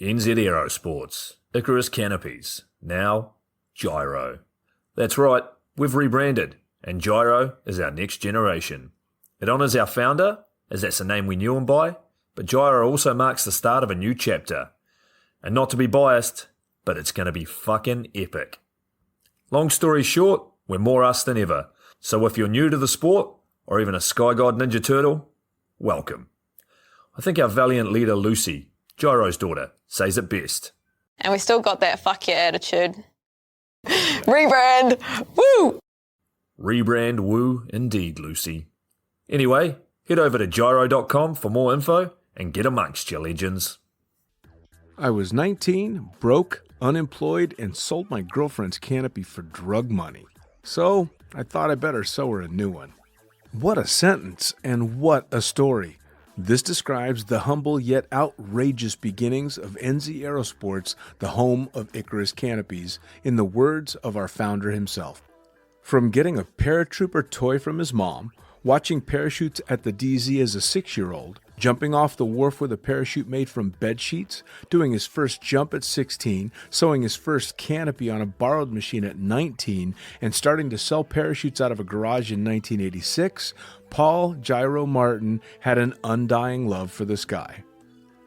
NZ Aerosports, Icarus Canopies, now Gyro. That's right, we've rebranded, and Gyro is our next generation. It honours our founder, as that's the name we knew him by, but Gyro also marks the start of a new chapter. And not to be biased, but it's going to be fucking epic. Long story short, we're more us than ever, so if you're new to the sport, or even a Sky God Ninja Turtle, welcome. I think our valiant leader Lucy, Gyro's daughter, says it best. And we still got that fuck yeah attitude. Rebrand! Woo! Rebrand woo indeed, Lucy. Anyway, head over to gyro.com for more info and get amongst you legends. I was 19, broke, unemployed, and sold my girlfriend's canopy for drug money. So I thought I better sew her a new one. What a sentence, and what a story. This describes the humble yet outrageous beginnings of NZ Aerosports, the home of Icarus Canopies, in the words of our founder himself. From getting a paratrooper toy from his mom, watching parachutes at the DZ as a 6-year-old, jumping off the wharf with a parachute made from bed sheets, doing his first jump at 16, sewing his first canopy on a borrowed machine at 19, and starting to sell parachutes out of a garage in 1986, Paul Gyro Martin had an undying love for the sky.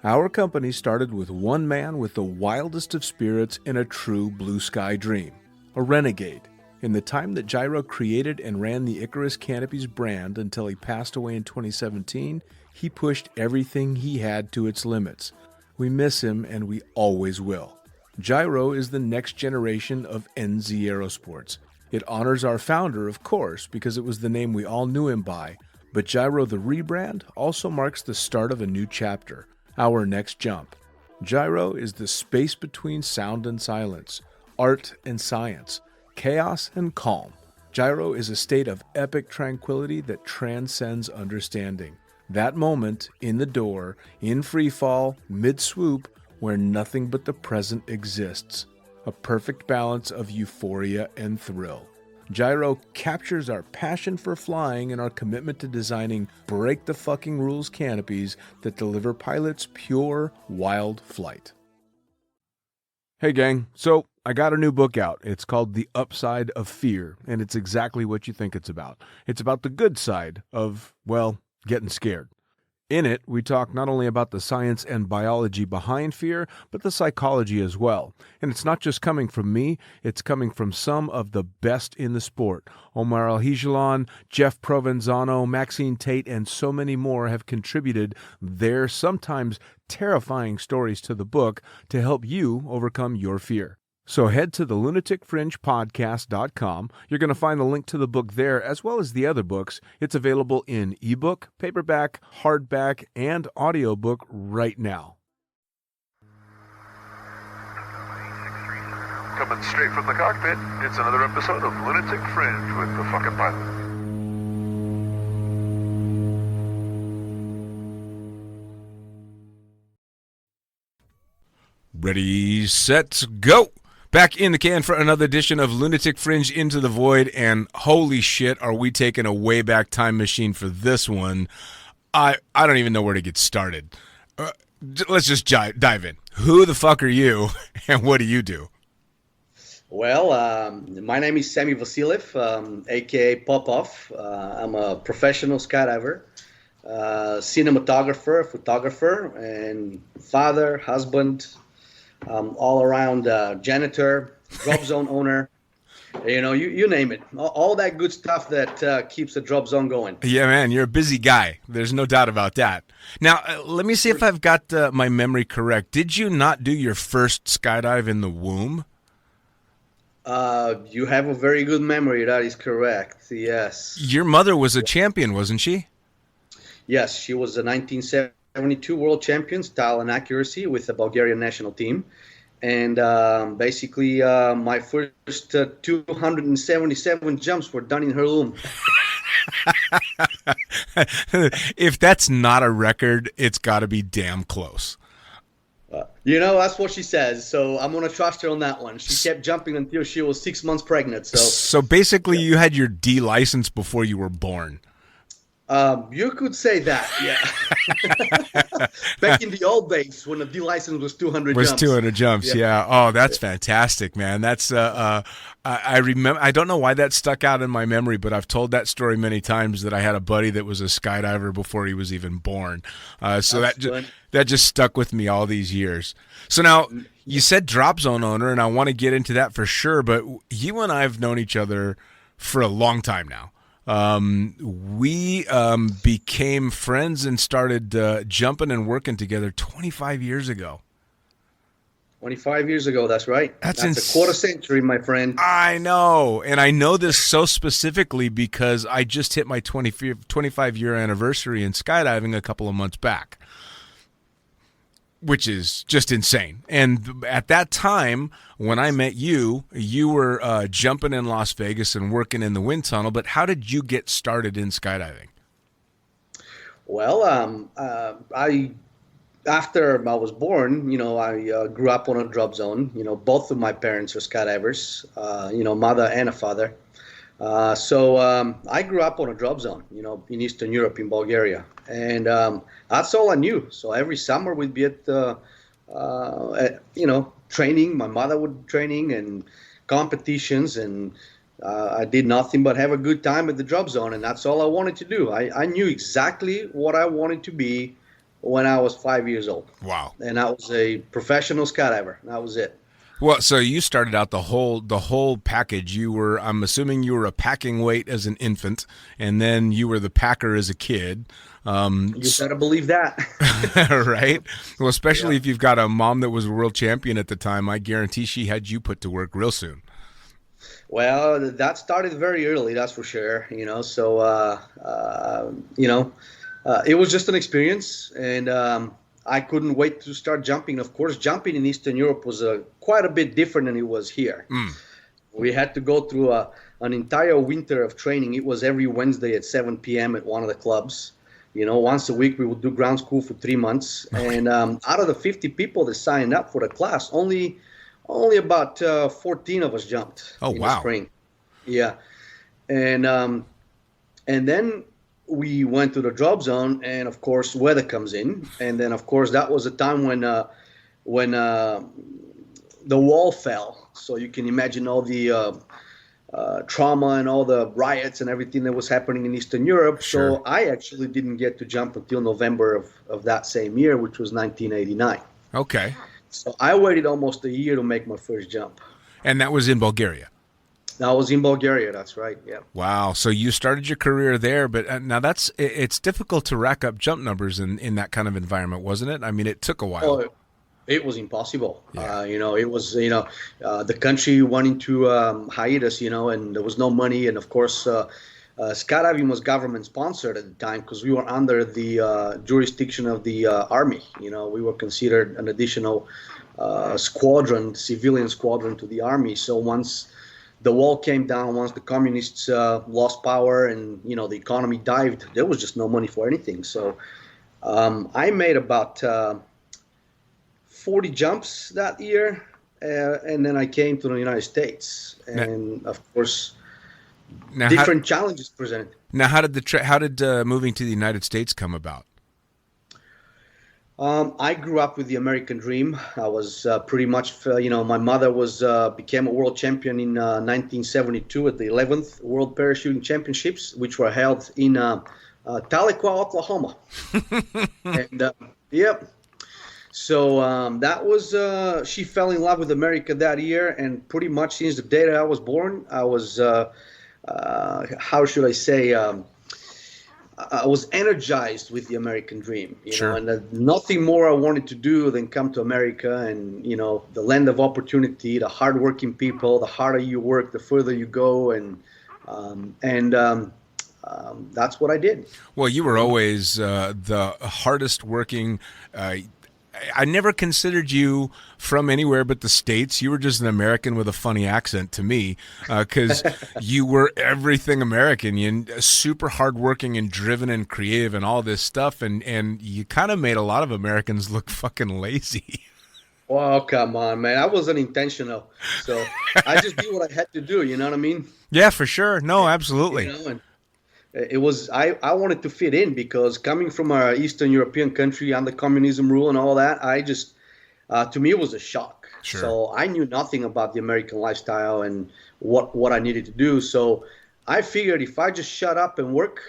Our company started with one man with the wildest of spirits and a true blue sky dream, a renegade. In the time that Gyro created and ran the Icarus Canopies brand until he passed away in 2017, he pushed everything he had to its limits. We miss him, and we always will. Gyro is the next generation of NZ Aerosports. It honors our founder, of course, because it was the name we all knew him by, but Gyro the rebrand also marks the start of a new chapter, our next jump. Gyro is the space between sound and silence, art and science, chaos and calm. Gyro is a state of epic tranquility that transcends understanding. That moment, in the door, in free fall, mid-swoop, where nothing but the present exists. A perfect balance of euphoria and thrill. Gyro captures our passion for flying and our commitment to designing break-the-fucking-rules canopies that deliver pilots pure, wild flight. Hey gang, so I got a new book out. It's called The Upside of Fear, and it's exactly what you think it's about. It's about the good side of, well, getting scared. In it, we talk not only about the science and biology behind fear, but the psychology as well. And it's not just coming from me, it's coming from some of the best in the sport. Omar Alhigelan, Jeff Provenzano, Maxine Tate, and so many more have contributed their sometimes terrifying stories to the book to help you overcome your fear. So head to the lunaticfringepodcast.com. You're going to find the link to the book there, as well as the other books. It's available in ebook, paperback, hardback, and audiobook right now. Coming straight from the cockpit, it's another episode of Lunatic Fringe with the fucking pilot. Ready, set, go! Back in the can for another edition of Lunatic Fringe Into the Void, and holy shit, are we taking a way back time machine for this one. I don't even know where to get started. Let's just dive in. Who the fuck are you, and what do you do? Well, my name is Sammy Vassilev, a.k.a. Pop-Off. I'm a professional skydiver, cinematographer, photographer, and father, husband, all-around janitor, drop zone owner, you name it. All that good stuff that keeps the drop zone going. Yeah, man, you're a busy guy. There's no doubt about that. Now, let me see if I've got my memory correct. Did you not do your first skydive in the womb? You have a very good memory. That is correct, yes. Your mother was a champion, wasn't she? Yes, she was a 1972 world champion, style and accuracy with the Bulgarian national team. And basically, my first 277 jumps were done in her womb. If that's not a record, it's got to be damn close. That's what she says. So I'm going to trust her on that one. She kept jumping until she was 6 months pregnant. So basically, you had your D license before you were born. You could say that, yeah. Back in the old days when the D license was 200 Was jumps. 200 jumps, yeah. Oh, that's fantastic, man. That's I remember. I don't know why that stuck out in my memory, but I've told that story many times that I had a buddy that was a skydiver before he was even born. So that just stuck with me all these years. So now you said drop zone owner, and I want to get into that for sure. But you and I have known each other for a long time now. We became friends and started jumping and working together 25 years ago. 25 years ago, that's right. That's a quarter century, my friend. I know. And I know this so specifically because I just hit my 25-year anniversary in skydiving a couple of months back, which is just insane. And at that time, when I met you, you were jumping in Las Vegas and working in the wind tunnel. But how did you get started in skydiving? Well, after I was born, I grew up on a drop zone. Both of my parents are skydivers, mother and a father. So I grew up on a drop zone, in Eastern Europe, in Bulgaria. And that's all I knew. So every summer we'd be at training. My mother would training and competitions. And I did nothing but have a good time at the drop zone. And that's all I wanted to do. I knew exactly what I wanted to be when I was 5 years old. Wow. And I was a professional skydiver. That was it. Well, so you started out the whole package. I'm assuming you were a packing weight as an infant, and then you were the packer as a kid. You better believe that. Right? Well, especially if you've got a mom that was a world champion at the time, I guarantee she had you put to work real soon. Well, that started very early, that's for sure. So, it was just an experience, and I couldn't wait to start jumping. Of course, jumping in Eastern Europe was quite a bit different than it was here. We had to go through an entire winter of training. It was every Wednesday at 7 p.m. at one of the clubs. Once a week we would do ground school for 3 months. And out of the 50 people that signed up for the class, only about 14 of us jumped in the spring. Yeah. And then we went to the drop zone, and of course weather comes in, and then of course that was a time when the wall fell. So you can imagine all the trauma and all the riots and everything that was happening in Eastern Europe. Sure. So I actually didn't get to jump until November of that same year, which was 1989. Okay. So I waited almost a year to make my first jump. And that was in Bulgaria? I was in Bulgaria, that's right, yeah. Wow. So you started your career there, but now it's difficult to rack up jump numbers in that kind of environment, wasn't it? I mean, it took a while. Oh, it was impossible. Yeah. It was, the country wanting to hiatus, and there was no money. And of course, skydiving was government sponsored at the time because we were under the jurisdiction of the Army. We were considered an additional squadron, civilian squadron to the Army. So once the wall came down, once the communists lost power and, the economy dived, there was just no money for anything. So I made about 40 jumps that year, and then I came to the United States. And, of course, different challenges presented. Now, how did moving to the United States come about? I grew up with the American dream. I was pretty much, my mother became a world champion in 1972 at the 11th World Parachuting Championships, which were held in Tahlequah, Oklahoma. And so that was, she fell in love with America that year, and pretty much since the day that I was born, I was, how should I say, I was energized with the American dream, Sure. And nothing more I wanted to do than come to America and, the land of opportunity, the hardworking people. The harder you work, the further you go, and that's what I did. Well, you were always the hardest working. I never considered you from anywhere but the States. You were just an American with a funny accent to me, because you were everything American. You're super hardworking and driven and creative and all this stuff, and you kind of made a lot of Americans look fucking lazy. Oh, come on, man. I wasn't intentional. So I just did what I had to do, you know what I mean? Yeah, for sure. No, absolutely. I wanted to fit in because coming from a Eastern European country under communism rule and all that, I just to me it was a shock. Sure. So I knew nothing about the American lifestyle and what I needed to do. So I figured if I just shut up and work,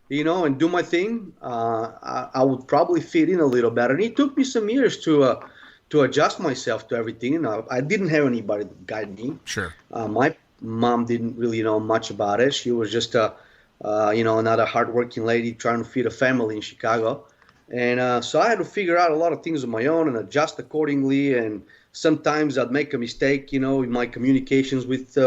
and do my thing, I would probably fit in a little better. And it took me some years to adjust myself to everything. I didn't have anybody to guide me. Sure. My mom didn't really know much about it. She was just another hardworking lady trying to feed a family in Chicago. And so I had to figure out a lot of things on my own and adjust accordingly. And sometimes I'd make a mistake, in my communications with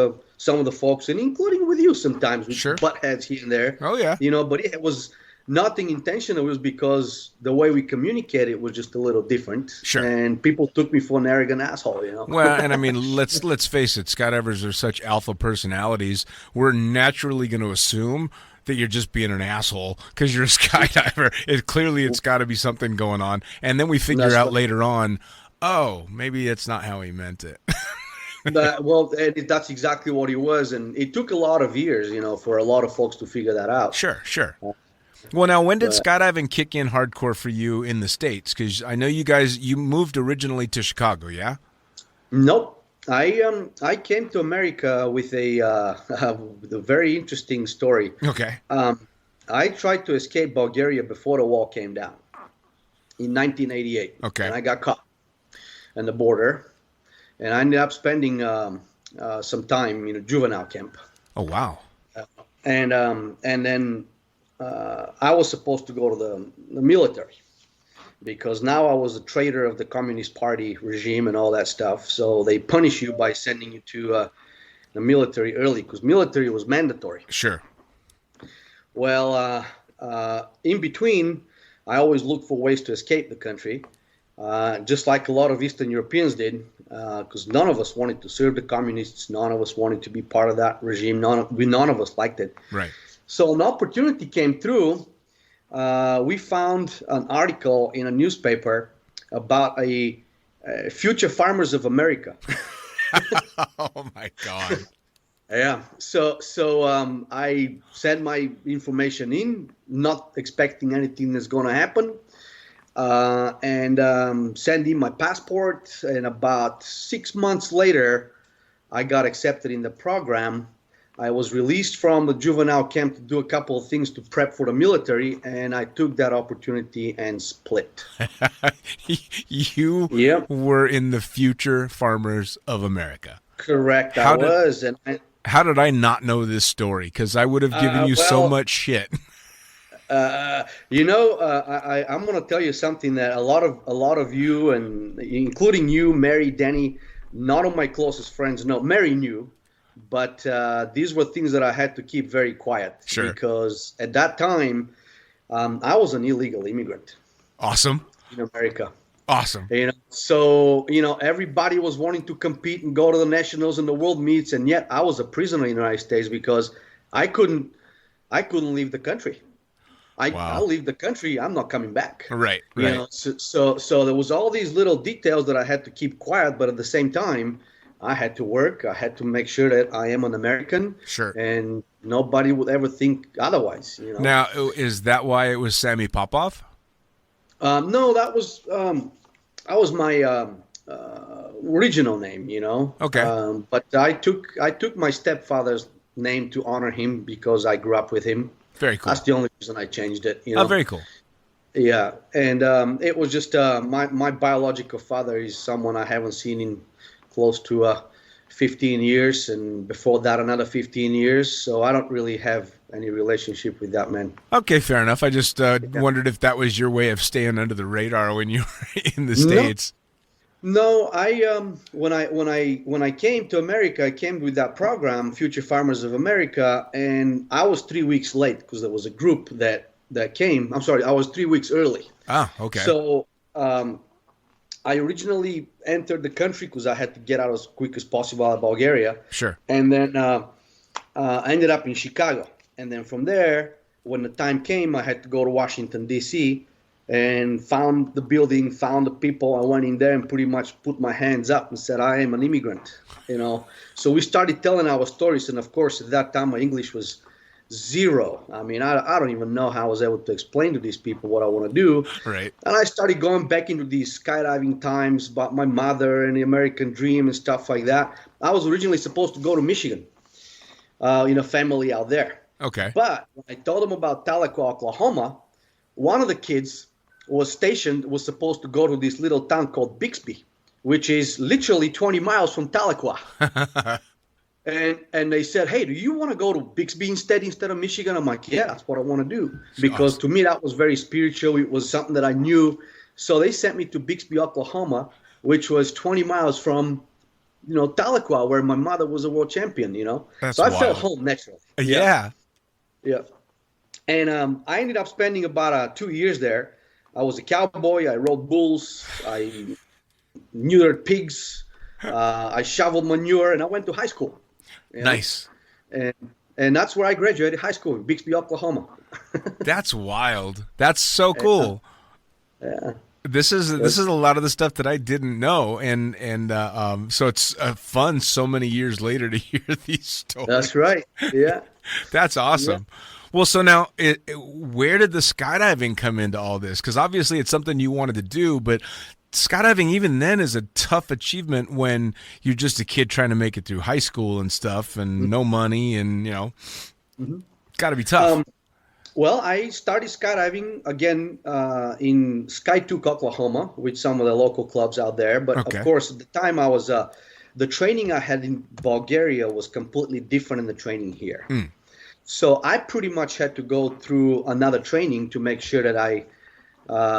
some of the folks, and including with you sometimes, with Sure. butt heads here and there. Oh, yeah. But it was nothing intentional. It was because the way we communicated was just a little different. Sure. And people took me for an arrogant asshole, Well, and I mean, let's face it, skydivers are such alpha personalities. We're naturally going to assume that you're just being an asshole because you're a skydiver. It's got to be something going on. And then we figure out later on, oh, maybe it's not how he meant it. That's exactly what it was. And it took a lot of years, for a lot of folks to figure that out. Sure. Well, now, when did skydiving kick in hardcore for you in the States? Because I know you moved originally to Chicago, yeah? Nope. I came to America with a very interesting story. Okay. I tried to escape Bulgaria before the wall came down in 1988. Okay. And I got caught on the border, and I ended up spending some time in a juvenile camp. Oh, wow. And then I was supposed to go to the military, because now I was a traitor of the Communist Party regime and all that stuff. So they punish you by sending you to the military early, because military was mandatory. Sure. Well, in between, I always look for ways to escape the country, just like a lot of Eastern Europeans did, because none of us wanted to serve the communists. None of us wanted to be part of that regime. None of us liked it. Right. So an opportunity came through. We found an article in a newspaper about a future farmers of America. Oh my God. Yeah. So I sent my information in, not expecting anything that's going to happen, and sent in my passport. And about 6 months later, I got accepted in the program. I was released from the juvenile camp to do a couple of things to prep for the military, and I took that opportunity and split. You were in the future farmers of America. Correct, I was. How did I not know this story? Because I would have given you so much shit. I'm going to tell you something that a lot of you, and including you, Mary, Danny, none of my closest friends know. Mary knew. But these were things that I had to keep very quiet. Sure. Because at that time, I was an illegal immigrant. Awesome. In America. Awesome. So everybody was wanting to compete and go to the nationals and the world meets, and yet I was a prisoner in the United States because I couldn't leave the country. I'll leave the country. I'm not coming back. Right. So there was all these little details that I had to keep quiet, but at the same time, I had to work. I had to make sure that I am an American. Sure. And nobody would ever think otherwise. Now, is that why it was Sammy Popov? No, that was my original name. Okay. But I took my stepfather's name to honor him because I grew up with him. Very cool. That's the only reason I changed it. Oh, very cool. Yeah, and it was just my biological father is someone I haven't seen in close to 15 years, and before that another 15 years. So I don't really have any relationship with that man. Okay, fair enough. I just wondered if that was your way of staying under the radar when you were in the States. No, when I came to America, I came with that program, Future Farmers of America, and I was 3 weeks late because there was a group that came. I'm sorry, I was 3 weeks early. Ah, okay. So I originally entered the country because I had to get out as quick as possible out of Bulgaria. Sure. And then I ended up in Chicago. And then from there, when the time came, I had to go to Washington, D.C., and found the building, found the people. I went in there and pretty much put my hands up and said, I am an immigrant, So we started telling our stories. And, of course, at that time, my English was zero. I mean, I don't even know how I was able to explain to these people what I want to do. Right. And I started going back into these skydiving times about my mother and the American dream and stuff like that. I was originally supposed to go to Michigan, family out there. Okay. But when I told them about Tahlequah, Oklahoma, one of the kids was supposed to go to this little town called Bixby, which is literally 20 miles from Tahlequah. And they said, hey, do you want to go to Bixby instead of Michigan? I'm like, yeah, that's what I want to do. Because awesome. To me, that was very spiritual. It was something that I knew. So they sent me to Bixby, Oklahoma, which was 20 miles from, Tahlequah, where my mother was a world champion, That's so I wild. felt home naturally. Yeah. Yeah. And I ended up spending about 2 years there. I was a cowboy. I rode bulls. I neutered pigs. I shoveled manure, and I went to high school. Nice. And that's where I graduated high school in Bixby, Oklahoma. That's wild. That's so cool. Yeah. This is a lot of the stuff that I didn't know, and so it's fun so many years later to hear these stories. That's right. Yeah. That's awesome. Yeah. Well, so now, where did the skydiving come into all this? Because obviously it's something you wanted to do, but skydiving even then is a tough achievement when you're just a kid trying to make it through high school and stuff, and no money, and got to be tough. Well, I started skydiving again in Skydive, Oklahoma, with some of the local clubs out there. But Of course, at the time I was the training I had in Bulgaria was completely different than the training here. So I pretty much had to go through another training to make sure that I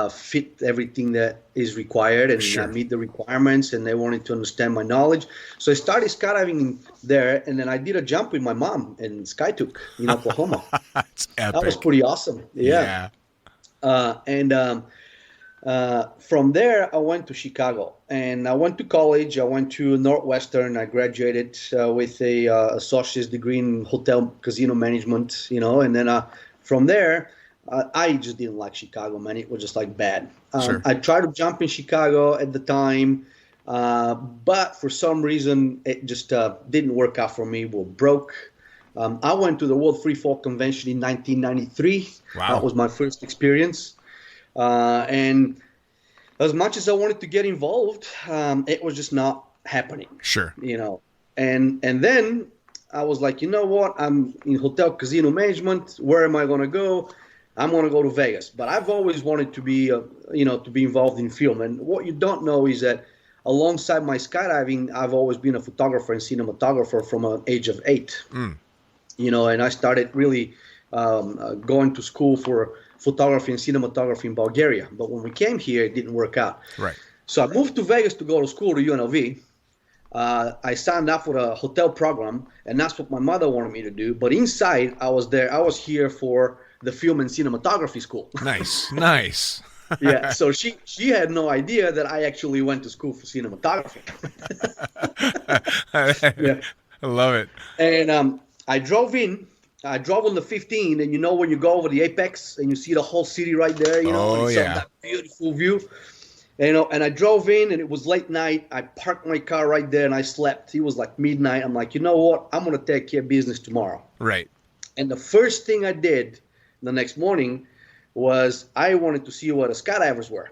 fit everything that is required and meet the requirements, and they wanted to understand my knowledge. So I started skydiving there, and then I did a jump with my mom in Skydive in Oklahoma. That's epic. That was pretty awesome. Yeah. From there, I went to Chicago, and I went to college. I went to Northwestern. I graduated with a associate's degree in hotel casino management, and then from there, I just didn't like Chicago, man. It was just like bad. I tried to jump in Chicago at the time, but for some reason, it just didn't work out for me. We were broke. I went to the World Free Fall Convention in 1993. Wow. That was my first experience. And as much as I wanted to get involved, it was just not happening. Sure. And then I was like, you know what? I'm in hotel casino management. Where am I going to go? I'm going to go to Vegas. But I've always wanted to be, to be involved in film. And what you don't know is that alongside my skydiving, I've always been a photographer and cinematographer from an age of 8. And I started really going to school for photography and cinematography in Bulgaria. But when we came here, it didn't work out. Right. So I moved to Vegas to go to school to UNLV. I signed up for a hotel program, and that's what my mother wanted me to do. But inside, I was here for the film and cinematography school. Nice. Yeah, so she had no idea that I actually went to school for cinematography. Yeah. I love it. And I drove on the 15, and when you go over the apex and you see the whole city right there, and that beautiful view. And I drove in, and it was late night. I parked my car right there, and I slept. It was like midnight. I'm like, you know what? I'm going to take care of business tomorrow. Right. And the first thing I did the next morning was I wanted to see what the skydivers were.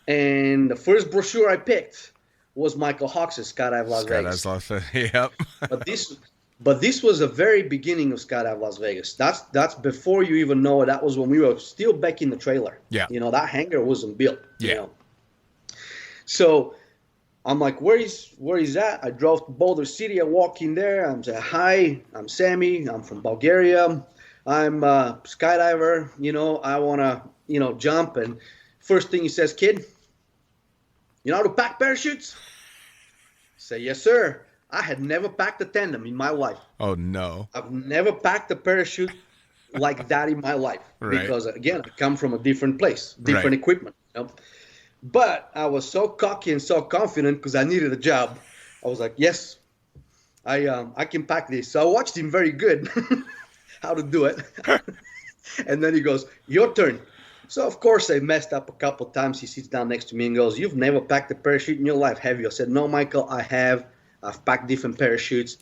And the first brochure I picked was Michael Hawks' Skydive Las Vegas. Yep. But this was the very beginning of Skydive Las Vegas. That's before you even know it. That was when we were still back in the trailer. Yeah. That hangar wasn't built. Yeah. So I'm like, where is that? I drove to Boulder City. I walk in there. I'm saying, hi, I'm Sammy. I'm from Bulgaria. I'm a skydiver. I want to, jump. And first thing he says, kid, you know how to pack parachutes? I say, yes, sir. I had never packed a tandem in my life. Oh, no. I've never packed a parachute like that in my life. Right. Because, again, I come from a different place, different equipment. But I was so cocky and so confident because I needed a job. I was like, yes, I can pack this. So I watched him very good how to do it. And then he goes, your turn. So, of course, I messed up a couple of times. He sits down next to me and goes, you've never packed a parachute in your life, have you? I said, no, Michael, I have. I've packed different parachutes.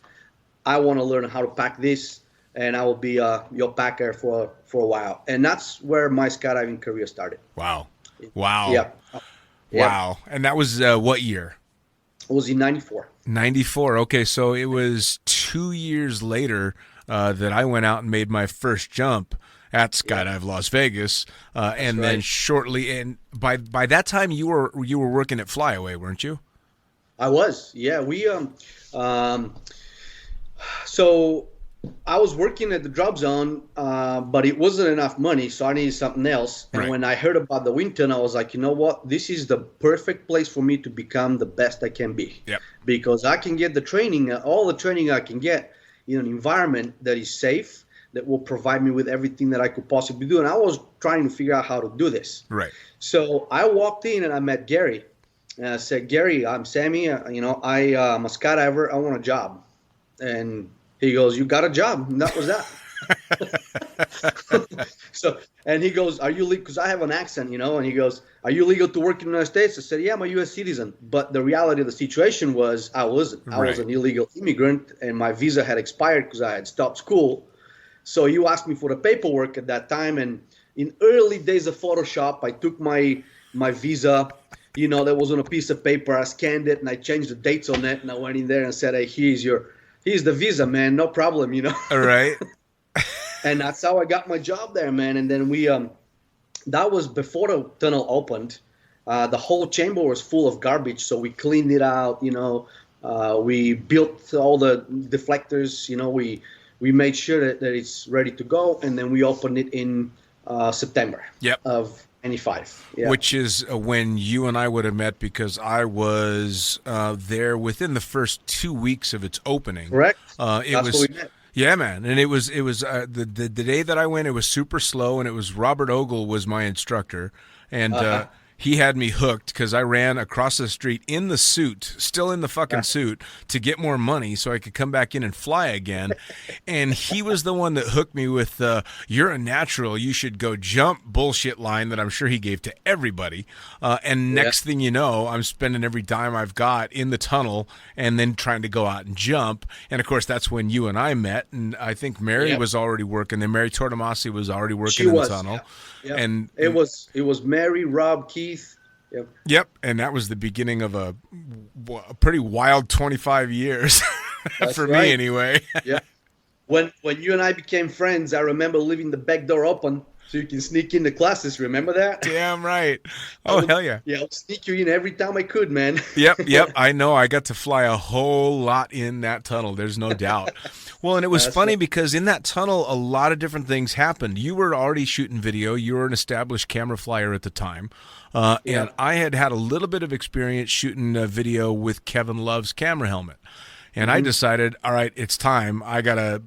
I want to learn how to pack this. and I will be your packer for a while. And that's where my skydiving career started. Wow. Yeah. Wow. And that was what year? It was in 94. 94. Okay, so it was 2 years later that I went out and made my first jump at Skydive Las Vegas, and then shortly, and by that time you were working at Flyaway, weren't you? I was, yeah. So I was working at the drop zone, but it wasn't enough money, so I needed something else. And when I heard about the wind tunnel, I was like, you know what? This is the perfect place for me to become the best I can be. Yep. Because I can get the training, all the training I can get in an environment that is safe, that will provide me with everything that I could possibly do. And I was trying to figure out how to do this. Right. So I walked in and I met Gary. And I said, Gary, I'm Sammy. I'm a skydiver. I want a job. And he goes, you got a job. And that was that. And he goes, are you legal? Because I have an accent, and he goes, are you legal to work in the United States? I said, yeah, I'm a U.S. citizen. But the reality of the situation was I wasn't. I was an illegal immigrant, and my visa had expired because I had stopped school. So you asked me for the paperwork at that time, and in early days of Photoshop, I took my visa, that was on a piece of paper. I scanned it, and I changed the dates on it, and I went in there and said, hey, here's the visa, man, no problem, All right. And that's how I got my job there, man. And then that was before the tunnel opened. The whole chamber was full of garbage, so we cleaned it out, we built all the deflectors, we made sure that it's ready to go, and then we opened it in September of 95. Yeah. Which is when you and I would have met, because I was there within the first 2 weeks of its opening. Correct. That's what we met. Yeah, man, and it was the day that I went, it was super slow, and it was Robert Ogle was my instructor, and he had me hooked because I ran across the street in the suit, still in the fucking suit, to get more money so I could come back in and fly again. And he was the one that hooked me with you're a natural, you should go jump bullshit line that I'm sure he gave to everybody. And next thing you know, I'm spending every dime I've got in the tunnel and then trying to go out and jump. And, of course, that's when you and I met. And I think Mary was already working there. Mary Tortomasi was already working in the tunnel. Yeah. And it was Mary, Rob, Keith. Yep, and that was the beginning of a pretty wild 25 years for me, anyway. Yeah. When you and I became friends, I remember leaving the back door open so you can sneak in the classes. Remember that? Damn right. Oh, hell yeah. Yeah, I'll sneak you in every time I could, man. Yep. I know. I got to fly a whole lot in that tunnel. There's no doubt. Well, and it was funny because in that tunnel, a lot of different things happened. You were already shooting video. You were an established camera flyer at the time. And I had a little bit of experience shooting a video with Kevin Love's camera helmet. And I decided, all right, it's time. I got to,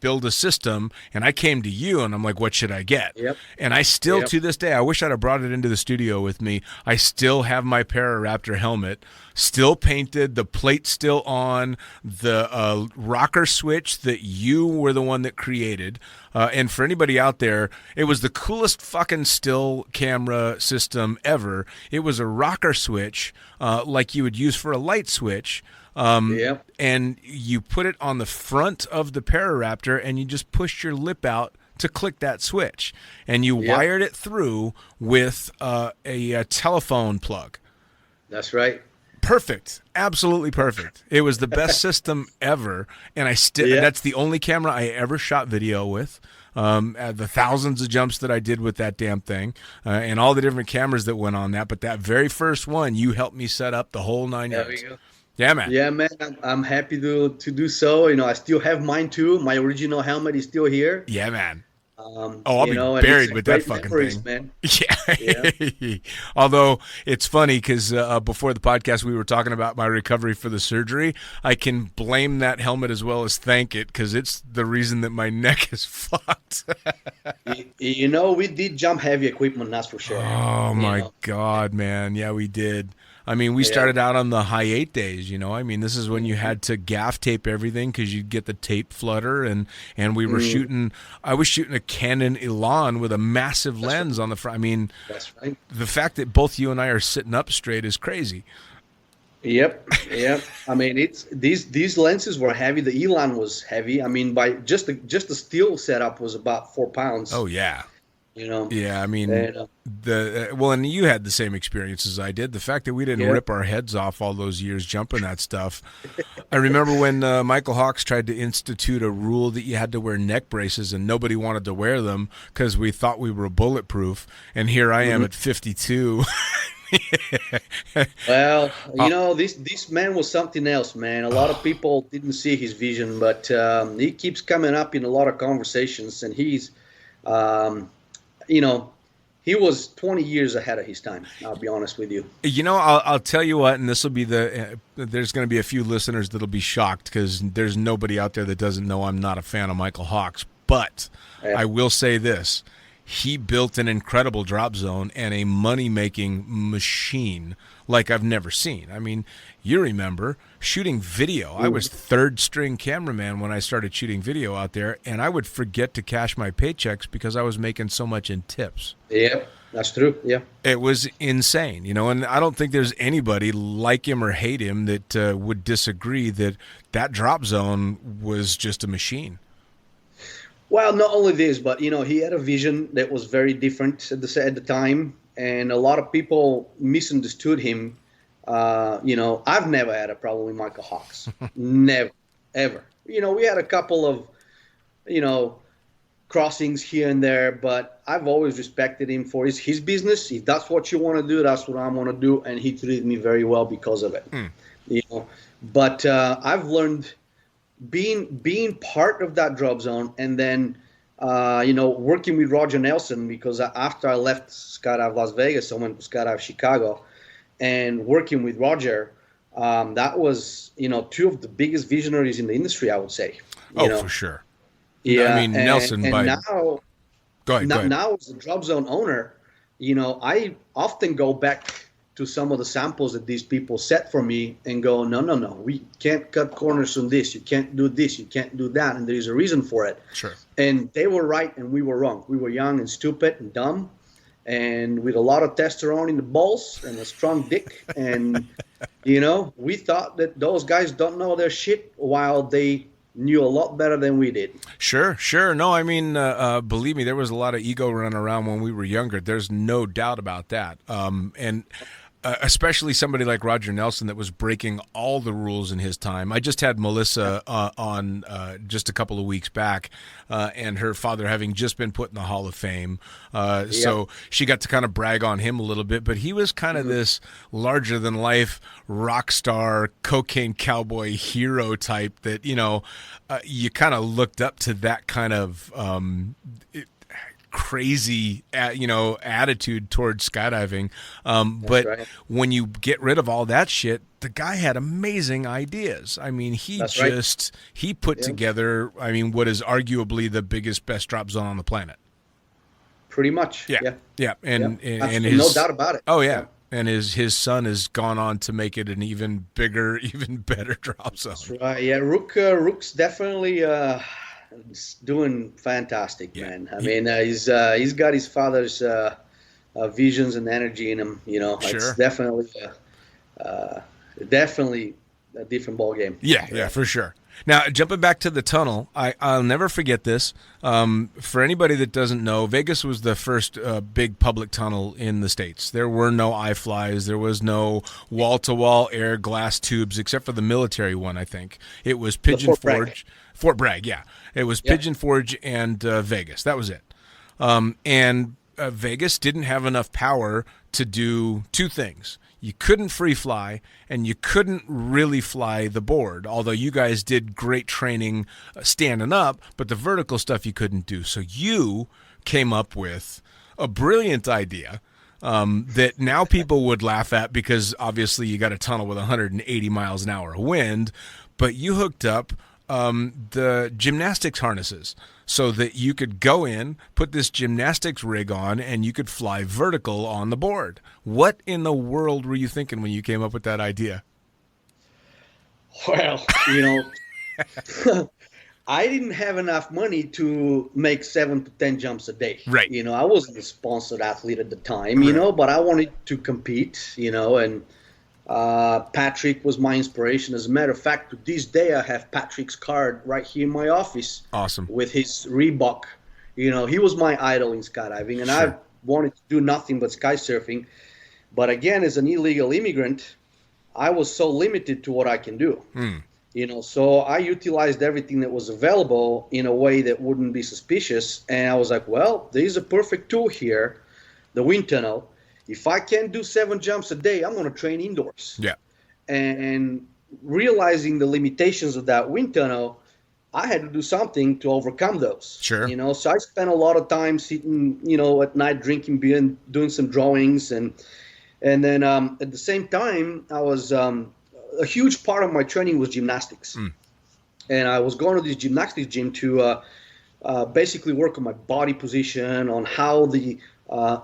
build a system. And I came to you and I'm like, what should I get? Yep. And I still, to this day, I wish I'd have brought it into the studio with me. I still have my Pararaptor helmet, still painted, the plate still on, the rocker switch that you were the one that created. And for anybody out there, it was the coolest fucking still camera system ever. It was a rocker switch like you would use for a light switch. And you put it on the front of the Pararaptor and you just pushed your lip out to click that switch. And you wired it through with a telephone plug. That's right. Perfect. Absolutely perfect. It was the best system ever. And that's the only camera I ever shot video with. The thousands of jumps that I did with that damn thing, and all the different cameras that went on that. But that very first one, you helped me set up the whole 9 yards. There we go. Yeah, man. Yeah, man. I'm happy to do so. I still have mine too. My original helmet is still here. Yeah, man. I'll be buried with that fucking thing. Man. Yeah. Although it's funny because before the podcast we were talking about my recovery for the surgery. I can blame that helmet as well as thank it because it's the reason that my neck is fucked. We did jump heavy equipment, that's for sure. Oh my God, man. Yeah, we did. I mean, we started out on the high 8 days, this is when you had to gaff tape everything because you'd get the tape flutter, and we were I was shooting a Canon Elan with a massive lens on the front. I mean, that's right. The fact that both you and I are sitting up straight is crazy. Yep, yep. I mean, it's these lenses were heavy. The Elan was heavy. I mean, by just the steel setup was about 4 pounds. Oh yeah. You know. Yeah, I mean, And, and you had the same experience as I did. The fact that we didn't Yeah. rip our heads off all those years jumping that stuff. I remember when Michael Hawks tried to institute a rule that you had to wear neck braces, and nobody wanted to wear them because we thought we were bulletproof. And here I am at 52. Well, this man was something else, man. A lot of people didn't see his vision, but he keeps coming up in a lot of conversations, and he's, he was 20 years ahead of his time. I'll be honest with you. I'll tell you what, and this will be there's going to be a few listeners that'll be shocked because there's nobody out there that doesn't know I'm not a fan of Michael Hawks. But Yeah. I will say this. He built an incredible drop zone and a money-making machine like I've never seen. I mean, you remember shooting video. I was third-string cameraman when I started shooting video out there, and I would forget to cash my paychecks because I was making so much in tips. Yeah, that's true. Yeah. It was insane, and I don't think there's anybody like him or hate him that would disagree that drop zone was just a machine. Well, not only this, but he had a vision that was very different at the time, and a lot of people misunderstood him. I've never had a problem with Michael Hawks, never, ever. We had a couple of, crossings here and there, but I've always respected him for his business. If that's what you want to do, that's what I want to do, and he treated me very well because of it. But I've learned. Being part of that drop zone, and then working with Roger Nelson, because after I left Skydive Las Vegas, I went to Skydive Chicago, and working with Roger, that was two of the biggest visionaries in the industry, I would say. For sure. Yeah, I mean, Nelson. And now, go ahead. Now as a drop zone owner, I often go back to some of the samples that these people set for me and go, no, we can't cut corners on this. You can't do this. You can't do that. And there's a reason for it. Sure. And they were right and we were wrong. We were young and stupid and dumb and with a lot of testosterone in the balls and a strong dick. And, we thought that those guys don't know their shit while they knew a lot better than we did. Sure. No, I mean, believe me, there was a lot of ego running around when we were younger. There's no doubt about that. And especially somebody like Roger Nelson that was breaking all the rules in his time. I just had Melissa on just a couple of weeks back, and her father having just been put in the Hall of Fame. So she got to kind of brag on him a little bit, but he was kind of this larger-than-life rock star, cocaine cowboy hero type that, you kind of looked up to that kind of crazy, attitude towards skydiving. But right. when you get rid of all that shit, the guy had amazing ideas. I mean, he put together, what is arguably the biggest, best drop zone on the planet. Pretty much. Yeah. And his, no doubt about it. Oh yeah. And his son has gone on to make it an even bigger, even better drop zone. That's right. Yeah, Rook's definitely doing fantastic, man. I mean, he's got his father's visions and energy in him. Sure. It's definitely a different ball game. Yeah, for sure. Now, jumping back to the tunnel, I'll never forget this. For anybody that doesn't know, Vegas was the first big public tunnel in the States. There were no iFlies. There was no wall-to-wall air glass tubes, except for the military one, I think. It was Pigeon Forge. Fort Bragg, yeah. It was Pigeon Forge and Vegas. That was it. And Vegas didn't have enough power to do two things. You couldn't free fly, and you couldn't really fly the board, although you guys did great training standing up, but the vertical stuff you couldn't do. So you came up with a brilliant idea that now people would laugh at because obviously you got a tunnel with 180 miles an hour of wind, but you hooked up the gymnastics harnesses so that you could go in, put this gymnastics rig on, and you could fly vertical on the board. What in the world were you thinking when you came up with that idea? Well, I didn't have enough money to make 7 to 10 jumps a day. Right. I wasn't a sponsored athlete at the time, but I wanted to compete, and Patrick was my inspiration. As a matter of fact, to this day, I have Patrick's card right here in my office. Awesome. With his Reebok. He was my idol in skydiving, and I wanted to do nothing but sky surfing. But again, as an illegal immigrant, I was so limited to what I can do. So I utilized everything that was available in a way that wouldn't be suspicious. And I was like, well, there's a perfect tool here, the wind tunnel. If I can't do 7 jumps a day, I'm going to train indoors. Yeah. And realizing the limitations of that wind tunnel, I had to do something to overcome those. Sure. So I spent a lot of time sitting, at night drinking beer and doing some drawings. And then at the same time, I was a huge part of my training was gymnastics. And I was going to this gymnastics gym to basically work on my body position, on how the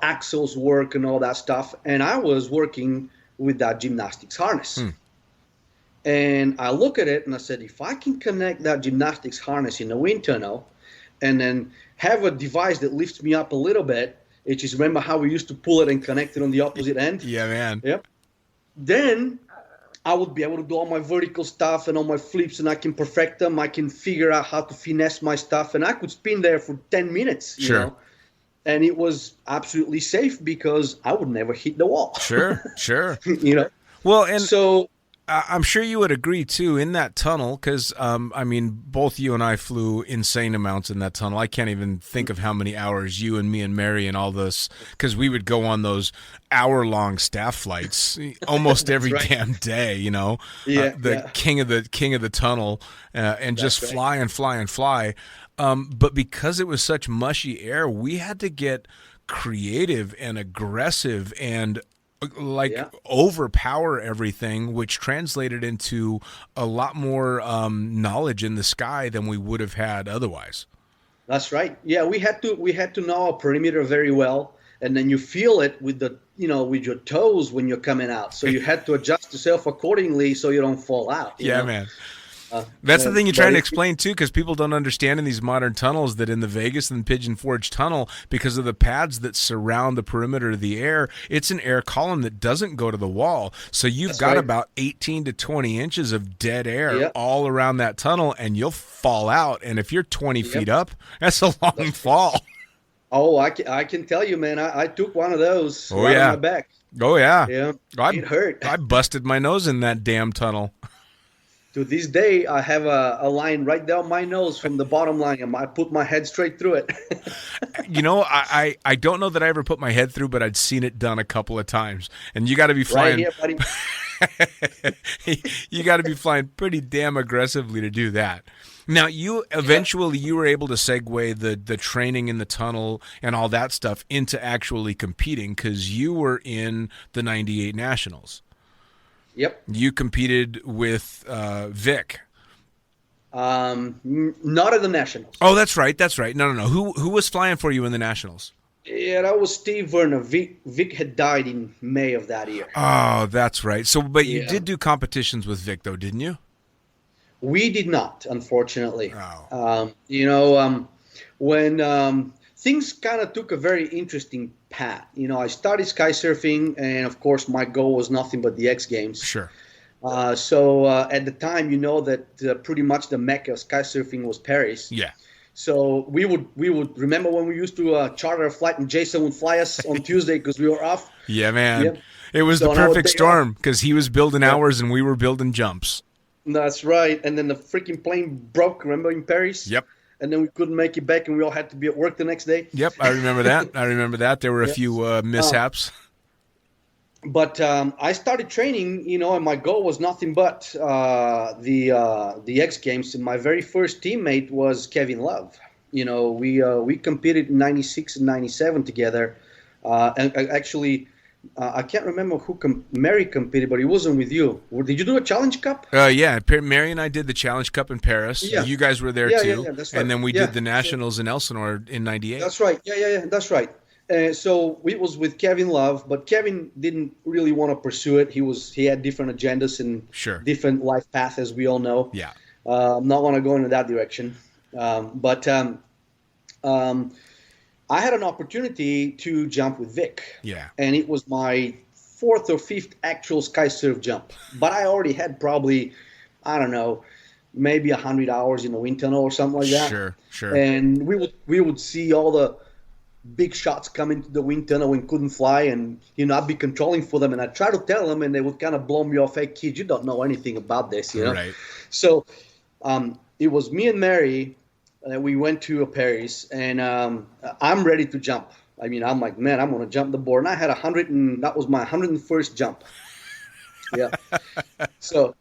axles work and all that stuff. And I was working with that gymnastics harness. And I look at it and I said, if I can connect that gymnastics harness in the wind tunnel and then have a device that lifts me up a little bit, it's just, remember how we used to pull it and connect it on the opposite end? Yeah, man. Yep. Then I would be able to do all my vertical stuff and all my flips, and I can perfect them. I can figure out how to finesse my stuff, and I could spin there for 10 minutes, you know? And it was absolutely safe because I would never hit the wall. Sure. Well, and so I'm sure you would agree, too, in that tunnel, because, both you and I flew insane amounts in that tunnel. I can't even think of how many hours you and me and Mary and all this, because we would go on those hour-long staff flights almost every damn day, king of the tunnel, and just fly and fly and fly. But because it was such mushy air, we had to get creative and aggressive and overpower everything, which translated into a lot more knowledge in the sky than we would have had otherwise. That's right. Yeah, we had to know our perimeter very well, and then you feel it with with your toes when you're coming out. So you had to adjust yourself accordingly so you don't fall out. You know? Man. That's the thing you're trying to explain, too, because people don't understand in these modern tunnels that in the Vegas and Pigeon Forge tunnel, because of the pads that surround the perimeter of the air, it's an air column that doesn't go to the wall. So you've got about 18 to 20 inches of dead air all around that tunnel, and you'll fall out. And if you're 20 feet up, that's a long fall. Oh, I can tell you, man, I took one of those on my back. Oh, yeah. It hurt. I busted my nose in that damn tunnel. To this day, I have a line right down my nose from the bottom line, and I put my head straight through it. I don't know that I ever put my head through, but I'd seen it done a couple of times. And you got to be flying. Right here, buddy. You got to be flying pretty damn aggressively to do that. Now, you were able to segue the training in the tunnel and all that stuff into actually competing because you were in the 98 Nationals. Yep. You competed with Vic. Not at the Nationals. Oh, that's right. No. Who was flying for you in the Nationals? Yeah, that was Steve Werner. Vic had died in May of that year. Oh, that's right. So, but you did do competitions with Vic, though, didn't you? We did not, unfortunately. Oh. When things kind of took a very interesting path. I started sky surfing, and of course, my goal was nothing but the X Games. Sure. So at the time, that pretty much the mecca of sky surfing was Paris. Yeah. So we would remember when we used to charter a flight, and Jason would fly us on Tuesday because we were off. Yeah, man. Yep. It was the perfect storm because he was building hours and we were building jumps. That's right. And then the freaking plane broke, remember, in Paris? Yep. And then we couldn't make it back, and we all had to be at work the next day. Yep, I remember that. There were a few mishaps. But I started training, and my goal was nothing but the X Games. And my very first teammate was Kevin Love. We competed in 96 and 97 together. And actually, I can't remember who Mary competed, but he wasn't with you. Did you do a Challenge Cup? Yeah, Mary and I did the Challenge Cup in Paris. Yeah. You guys were there too. Yeah, that's right. And then we did the Nationals in Elsinore in 98. That's right. Yeah, that's right. So it was with Kevin Love, but Kevin didn't really want to pursue it. He had different agendas and different life paths, as we all know. Yeah. I'm not going to go into that direction. I had an opportunity to jump with Vic. Yeah. And it was my fourth or fifth actual sky surf jump. But I already had probably, I don't know, maybe 100 hours in the wind tunnel or something like that. Sure. And we would see all the big shots come into the wind tunnel and couldn't fly, and I'd be controlling for them, and I'd try to tell them, and they would kind of blow me off. Hey, kid, you don't know anything about this, Right. So it was me and Mary, and we went to Paris, and I'm ready to jump. I mean, I'm like, man, I'm going to jump the board. And I had that was my 101st jump. Yeah. So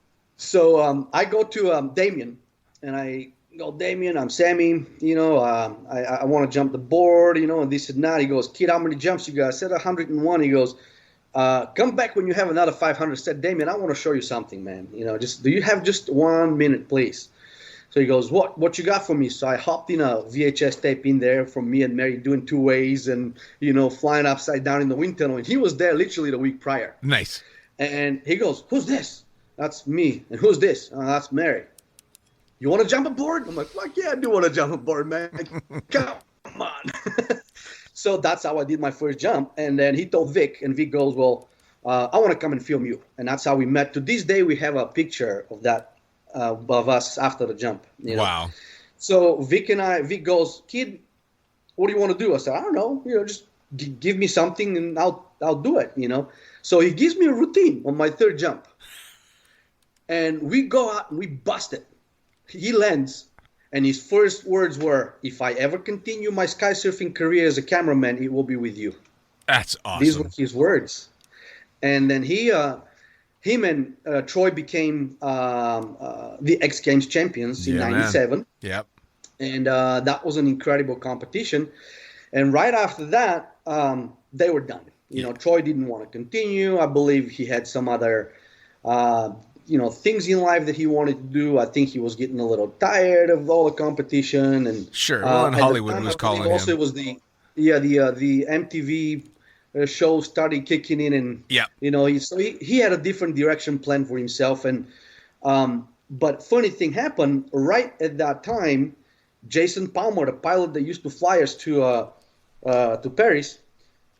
I go to Damien, and I go, Damien, I'm Sammy, I want to jump the board, and this and that. He goes, kid, how many jumps you got? I said 101. He goes, come back when you have another 500. I said, Damien, I want to show you something, man. Do you have just 1 minute, please? So he goes, what you got for me? So I hopped in a VHS tape in there from me and Mary doing 2 ways and, flying upside down in the wind tunnel. And he was there literally the week prior. Nice. And he goes, who's this? That's me. And who's this? That's Mary. You want to jump aboard? I'm like, fuck yeah, I do want to jump aboard, man. Come on. So that's how I did my first jump. And then he told Vic, and Vic goes, well, I want to come and film you. And that's how we met. To this day, we have a picture of that, of us after the jump. Wow. So Vic goes, kid, what do you want to do? I said, I don't know. Just give me something and I'll do it, So he gives me a routine on my third jump. And we go out and we bust it. He lands, and his first words were, if I ever continue my sky surfing career as a cameraman, it will be with you. That's awesome. These were his words. And then him and Troy became the X Games champions in 97. Yep. And that was an incredible competition. And right after that, they were done. Troy didn't want to continue. I believe he had some other things in life that he wanted to do. I think he was getting a little tired of all the competition, and sure. Well, and Hollywood was calling him. Also, it was the MTV show started kicking in, and he had a different direction planned for himself. And but funny thing happened right at that time. Jason Palmer, the pilot that used to fly us to Paris,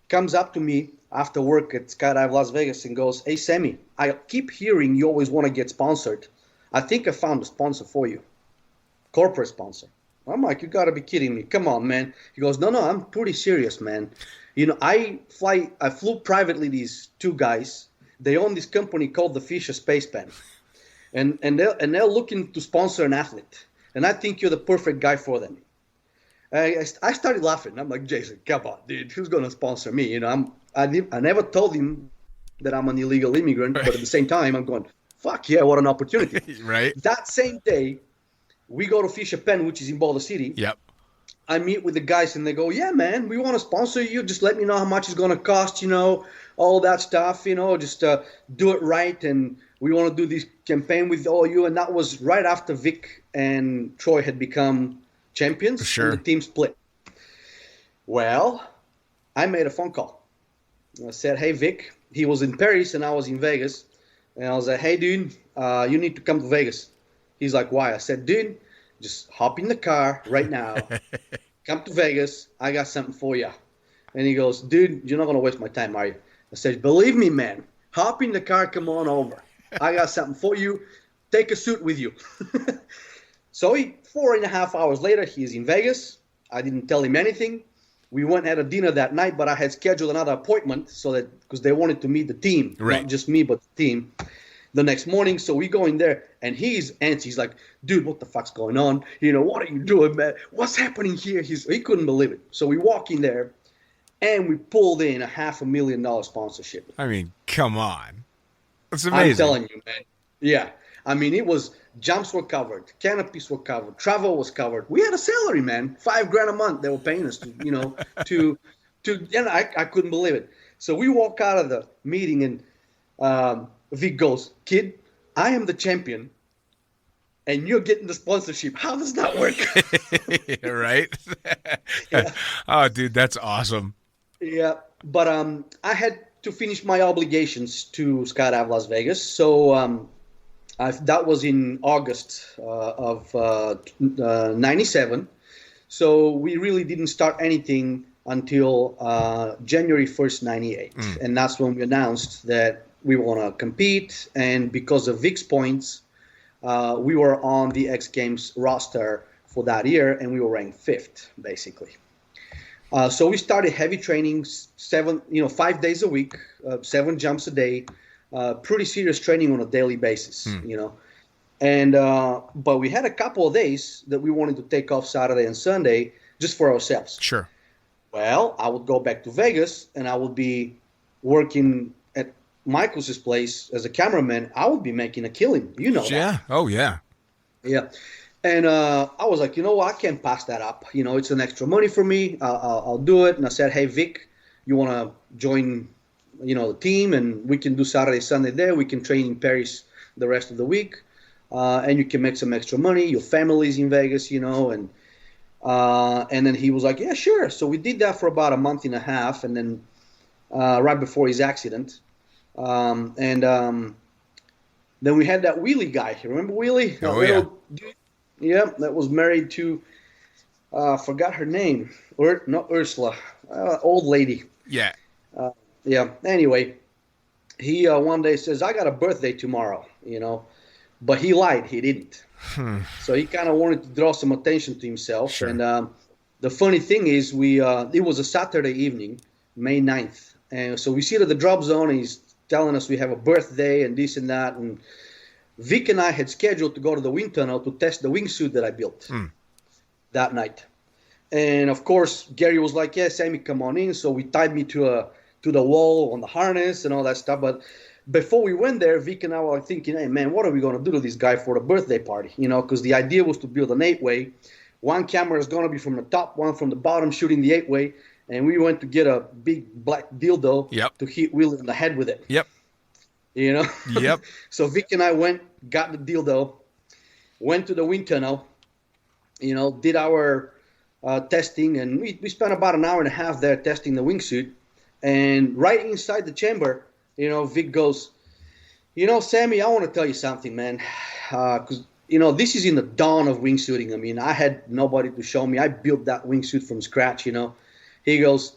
comes up to me after work at Skydive Las Vegas and goes, hey, Sammy, I keep hearing you always want to get sponsored. I think I found a sponsor for you, corporate sponsor. I'm like, you got to be kidding me. Come on, man. He goes, no, I'm pretty serious, man. I flew privately these 2 guys. They own this company called the Fisher Space Pen. And they're looking to sponsor an athlete. And I think you're the perfect guy for them. I started laughing. I'm like, Jason, come on, dude. Who's going to sponsor me? I never told him that I'm an illegal immigrant, but at the same time, I'm going, fuck yeah, what an opportunity. Right. That same day, we go to Fisher Pen, which is in Boulder City. Yep. I meet with the guys, and they go, yeah, man, we want to sponsor you. Just let me know how much it's going to cost, all that stuff, just do it right. And we want to do this campaign with all you. And that was right after Vic and Troy had become champions. Sure. And the team split. Well, I made a phone call. I said, hey, Vic. He was in Paris and I was in Vegas. And I was like, hey, dude, you need to come to Vegas. He's like, why? I said, dude, just hop in the car right now. Come to Vegas. I got something for you. And he goes, dude, you're not going to waste my time, are you? I said, believe me, man. Hop in the car. Come on over. I got something for you. Take a suit with you. So 4.5 hours later, he's in Vegas. I didn't tell him anything. We went and had a dinner that night, but I had scheduled another appointment because they wanted to meet the team, right. Not just me, but the team. The next morning, so we go in there, and he's antsy. He's like, dude, what the fuck's going on? What are you doing, man? What's happening here? He couldn't believe it. So we walk in there, and we pulled in a $500,000 sponsorship. I mean, come on. That's amazing. I'm telling you, man. Yeah. I mean, it was jumps were covered, canopies were covered, travel was covered. We had a salary, man, $5,000 a month. They were paying us to, I couldn't believe it. So we walk out of the meeting, and Vic goes, kid, I am the champion, and you're getting the sponsorship. How does that work? Right? Yeah. Oh, dude, that's awesome. Yeah, but I had to finish my obligations to Skydive Las Vegas, so that was in August of 97. So we really didn't start anything until January 1st, 98. And that's when we announced that we want to compete. And because of Vic's points, we were on the X Games roster for that year, and we were ranked 5th, basically. So we started heavy training, 5 days a week, 7 jumps a day, pretty serious training on a daily basis, And but we had a couple of days that we wanted to take off Saturday and Sunday just for ourselves. Sure. Well, I would go back to Vegas, and I would be working at Michael's place as a cameraman. I would be making a killing, that. Yeah. Oh, yeah. Yeah. And I was like, you know what? I can't pass that up. It's an extra money for me. I'll do it. And I said, hey, Vic, you want to join, the team? And we can do Saturday, Sunday there. We can train in Paris the rest of the week. And you can make some extra money. Your family's in Vegas, And then he was like, yeah, sure. So we did that for about a month and a half. And then right before his accident. Then we had that Wheelie guy. You remember Wheelie? Oh, yeah. Dude? Yeah, that was married to, forgot her name. Not Ursula, old lady. Yeah. Yeah. Anyway, he one day says, I got a birthday tomorrow, But he lied. He didn't. So he kind of wanted to draw some attention to himself. Sure. And the funny thing is, it was a Saturday evening, May 9th. And so we sit at the drop zone, and he's telling us we have a birthday and this and that. And Vic and I had scheduled to go to the wind tunnel to test the wingsuit that I built that night. And, of course, Gary was like, yeah, Sammy, come on in. So we tied me to the wall on the harness and all that stuff. But before we went there, Vic and I were thinking, hey, man, what are we going to do to this guy for the birthday party? Because the idea was to build an 8-way. One camera is going to be from the top, one from the bottom, shooting the 8-way. And we went to get a big black dildo to hit Will in the head with it. Yep. Yep. So Vic and I went, got the dildo, went to the wind tunnel, did our testing. And we spent about an hour and a half there testing the wingsuit. And right inside the chamber, Vic goes, Sammy, I want to tell you something, man. Because, this is in the dawn of wingsuiting. I mean, I had nobody to show me. I built that wingsuit from scratch, He goes,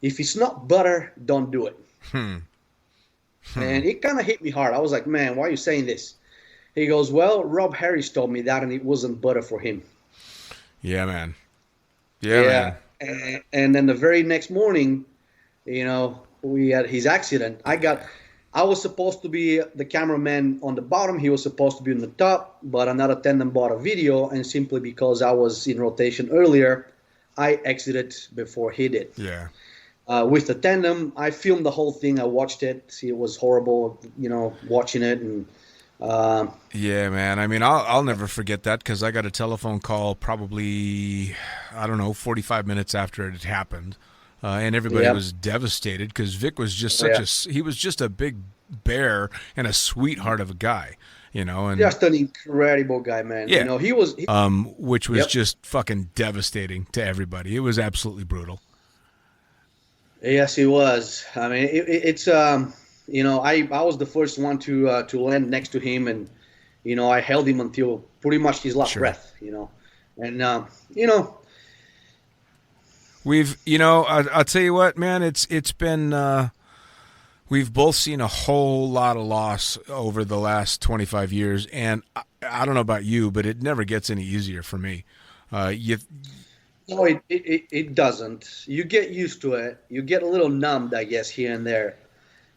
if it's not butter, don't do it. And it kind of hit me hard. I was like, man, why are you saying this? He goes, well, Rob Harris told me that, and it wasn't butter for him. Yeah, man. Yeah, man. And then the very next morning, we had his accident. I was supposed to be the cameraman on the bottom. He was supposed to be on the top, but another tandem bought a video, and simply because I was in rotation earlier, I exited before he did. Yeah. With the tandem, I filmed the whole thing. I watched it. See, it was horrible, watching it. And yeah, man. I mean, I'll never forget that because I got a telephone call probably, 45 minutes after it had happened. And everybody was devastated because Vic was just he was just a big bear and a sweetheart of a guy, and just an incredible guy, man. Yeah. He was, which was just fucking devastating to everybody. It was absolutely brutal. Yes, he was. I mean, I was the first one to land next to him, and I held him until pretty much his last breath, and we've, I'll tell you what, man, it's been, we've both seen a whole lot of loss over the last 25 years. And I don't know about you, but it never gets any easier for me. No, it doesn't. You get used to it. You get a little numbed, I guess, here and there.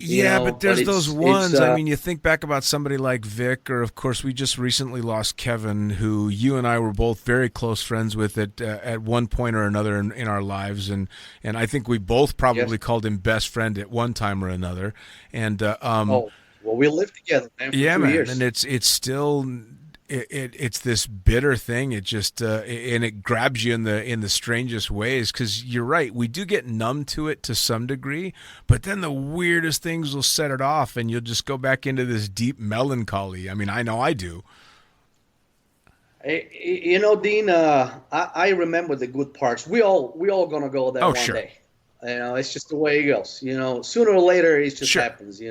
Yeah, but there's those ones. I mean, you think back about somebody like Vic, or of course, we just recently lost Kevin, who you and I were both very close friends with at one point or another in our lives, and I think we both probably called him best friend at one time or another. And well, we lived together, man, for 2 years. And it's still. It's this bitter thing. It just and it grabs you in the strangest ways, because you're right. We do get numb to it to some degree, but then the weirdest things will set it off, and you'll just go back into this deep melancholy. I mean, I know I do. Dean, I remember the good parts. We all gonna go there one day. It's just the way it goes. Sooner or later it just happens.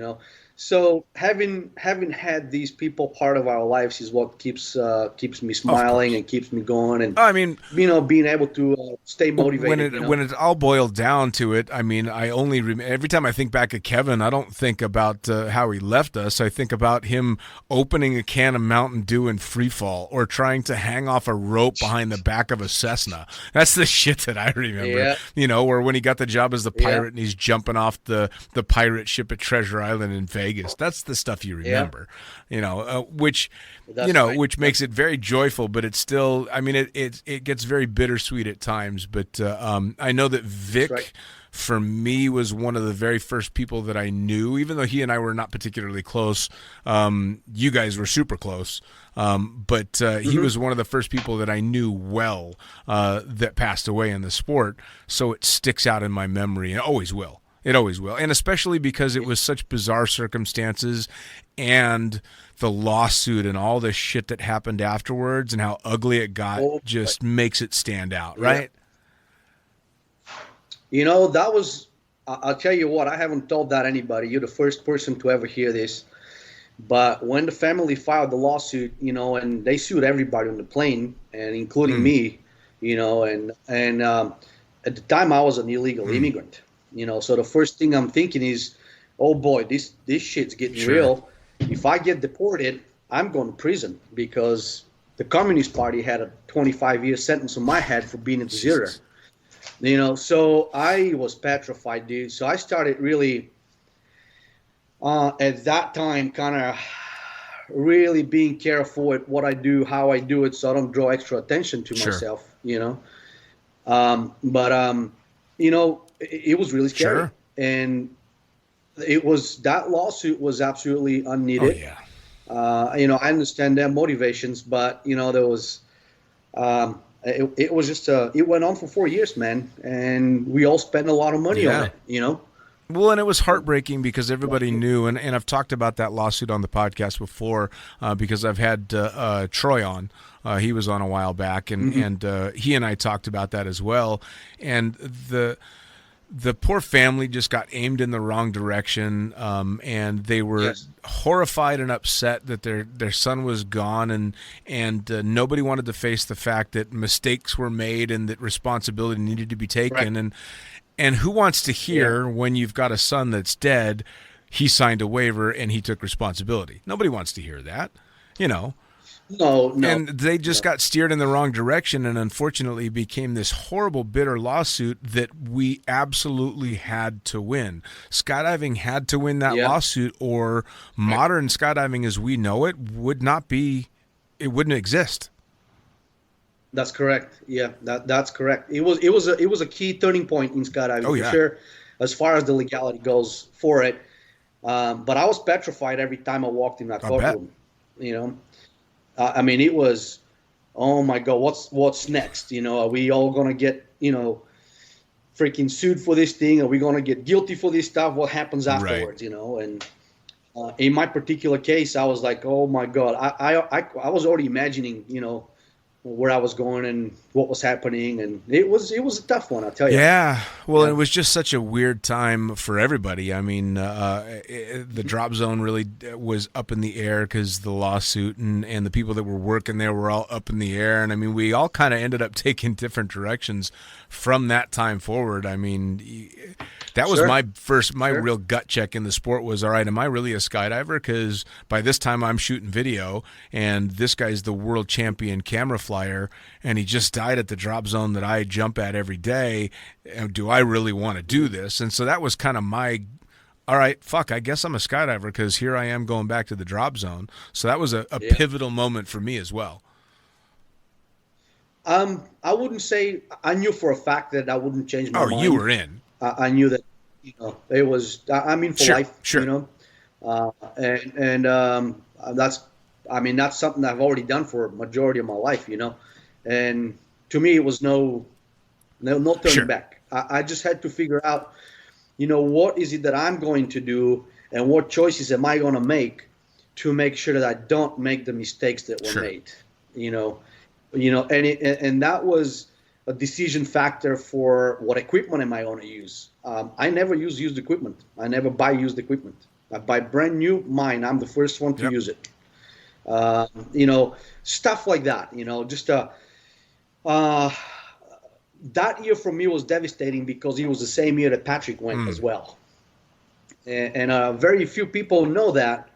So having had these people part of our lives is what keeps me smiling and keeps me going, and I mean, being able to stay motivated. when it's all boiled down to it, I mean, I only every time I think back of Kevin, I don't think about how he left us. I think about him opening a can of Mountain Dew in free fall, or trying to hang off a rope behind the back of a Cessna. That's the shit that I remember. Yeah. Or when he got the job as the pirate and he's jumping off the pirate ship at Treasure Island in Vegas. That's the stuff you remember, which which makes it very joyful, but it's still, I mean, it gets very bittersweet at times. But I know that Vic, for me, was one of the very first people that I knew, even though he and I were not particularly close. You guys were super close, but he was one of the first people that I knew well that passed away in the sport. So it sticks out in my memory, and always will. It always will, and especially because it was such bizarre circumstances, and the lawsuit and all the shit that happened afterwards and how ugly it got just makes it stand out, right? That was, I'll tell you what, I haven't told that anybody. You're the first person to ever hear this. But when the family filed the lawsuit, and they sued everybody on the plane, and including me, and at the time I was an illegal immigrant. So the first thing I'm thinking is, oh boy, this shit's getting real. If I get deported, I'm going to prison, because the Communist Party had a 25-year sentence on my head for being a deserter. So I was petrified, dude. So I started really, at that time, kind of really being careful with what I do, how I do it, so I don't draw extra attention to myself, It was really scary, and that lawsuit was absolutely unneeded. I understand their motivations, but there was, it was just it went on for 4 years, man, and we all spent a lot of money on it. Well, and it was heartbreaking because everybody knew, and I've talked about that lawsuit on the podcast before, because I've had Troy on. He was on a while back, and he and I talked about that as well, and the poor family just got aimed in the wrong direction, and they were horrified and upset that their son was gone, and nobody wanted to face the fact that mistakes were made and that responsibility needed to be taken. And who wants to hear when you've got a son that's dead, he signed a waiver and he took responsibility? Nobody wants to hear that, No. And they just got steered in the wrong direction, and unfortunately became this horrible, bitter lawsuit that we absolutely had to win. Skydiving had to win that lawsuit, or modern skydiving as we know it wouldn't exist. That's correct. Yeah, that's correct. It was a key turning point in skydiving for sure, as far as the legality goes for it. But I was petrified every time I walked in that courtroom. I mean, it was, oh my God, what's next? Are we all gonna get freaking sued for this thing? Are we gonna get guilty for this stuff? What happens afterwards? And in my particular case, I was like, oh my God, I was already imagining, where I was going and what was happening, and it was a tough one, I'll tell you. Yeah, well, it was just such a weird time for everybody. I mean, the drop zone really was up in the air because the lawsuit, and the people that were working there were all up in the air, and I mean, we all kind of ended up taking different directions from that time forward. I mean, that was my real gut check in the sport was, all right, am I really a skydiver? Because by this time I'm shooting video, and this guy's the world champion camera flyer, and he just died at the drop zone that I jump at every day. Do I really want to do this? And so that was kind of my, all right, fuck, I guess I'm a skydiver, because here I am going back to the drop zone. So that was a pivotal moment for me as well. I wouldn't say, I knew for a fact that I wouldn't change my mind. Oh, you were in. I knew that, it was, I'm in for life, that's something I've already done for a majority of my life, and to me, it was no turning back. I just had to figure out, what is it that I'm going to do, and what choices am I going to make to make sure that I don't make the mistakes that were made, and that was a decision factor for what equipment am I going to use. I never use used equipment. I never buy used equipment. I buy brand new mine. I'm the first one to use it. Stuff like that. Just that year for me was devastating because it was the same year that Patrick went as well. And very few people know that.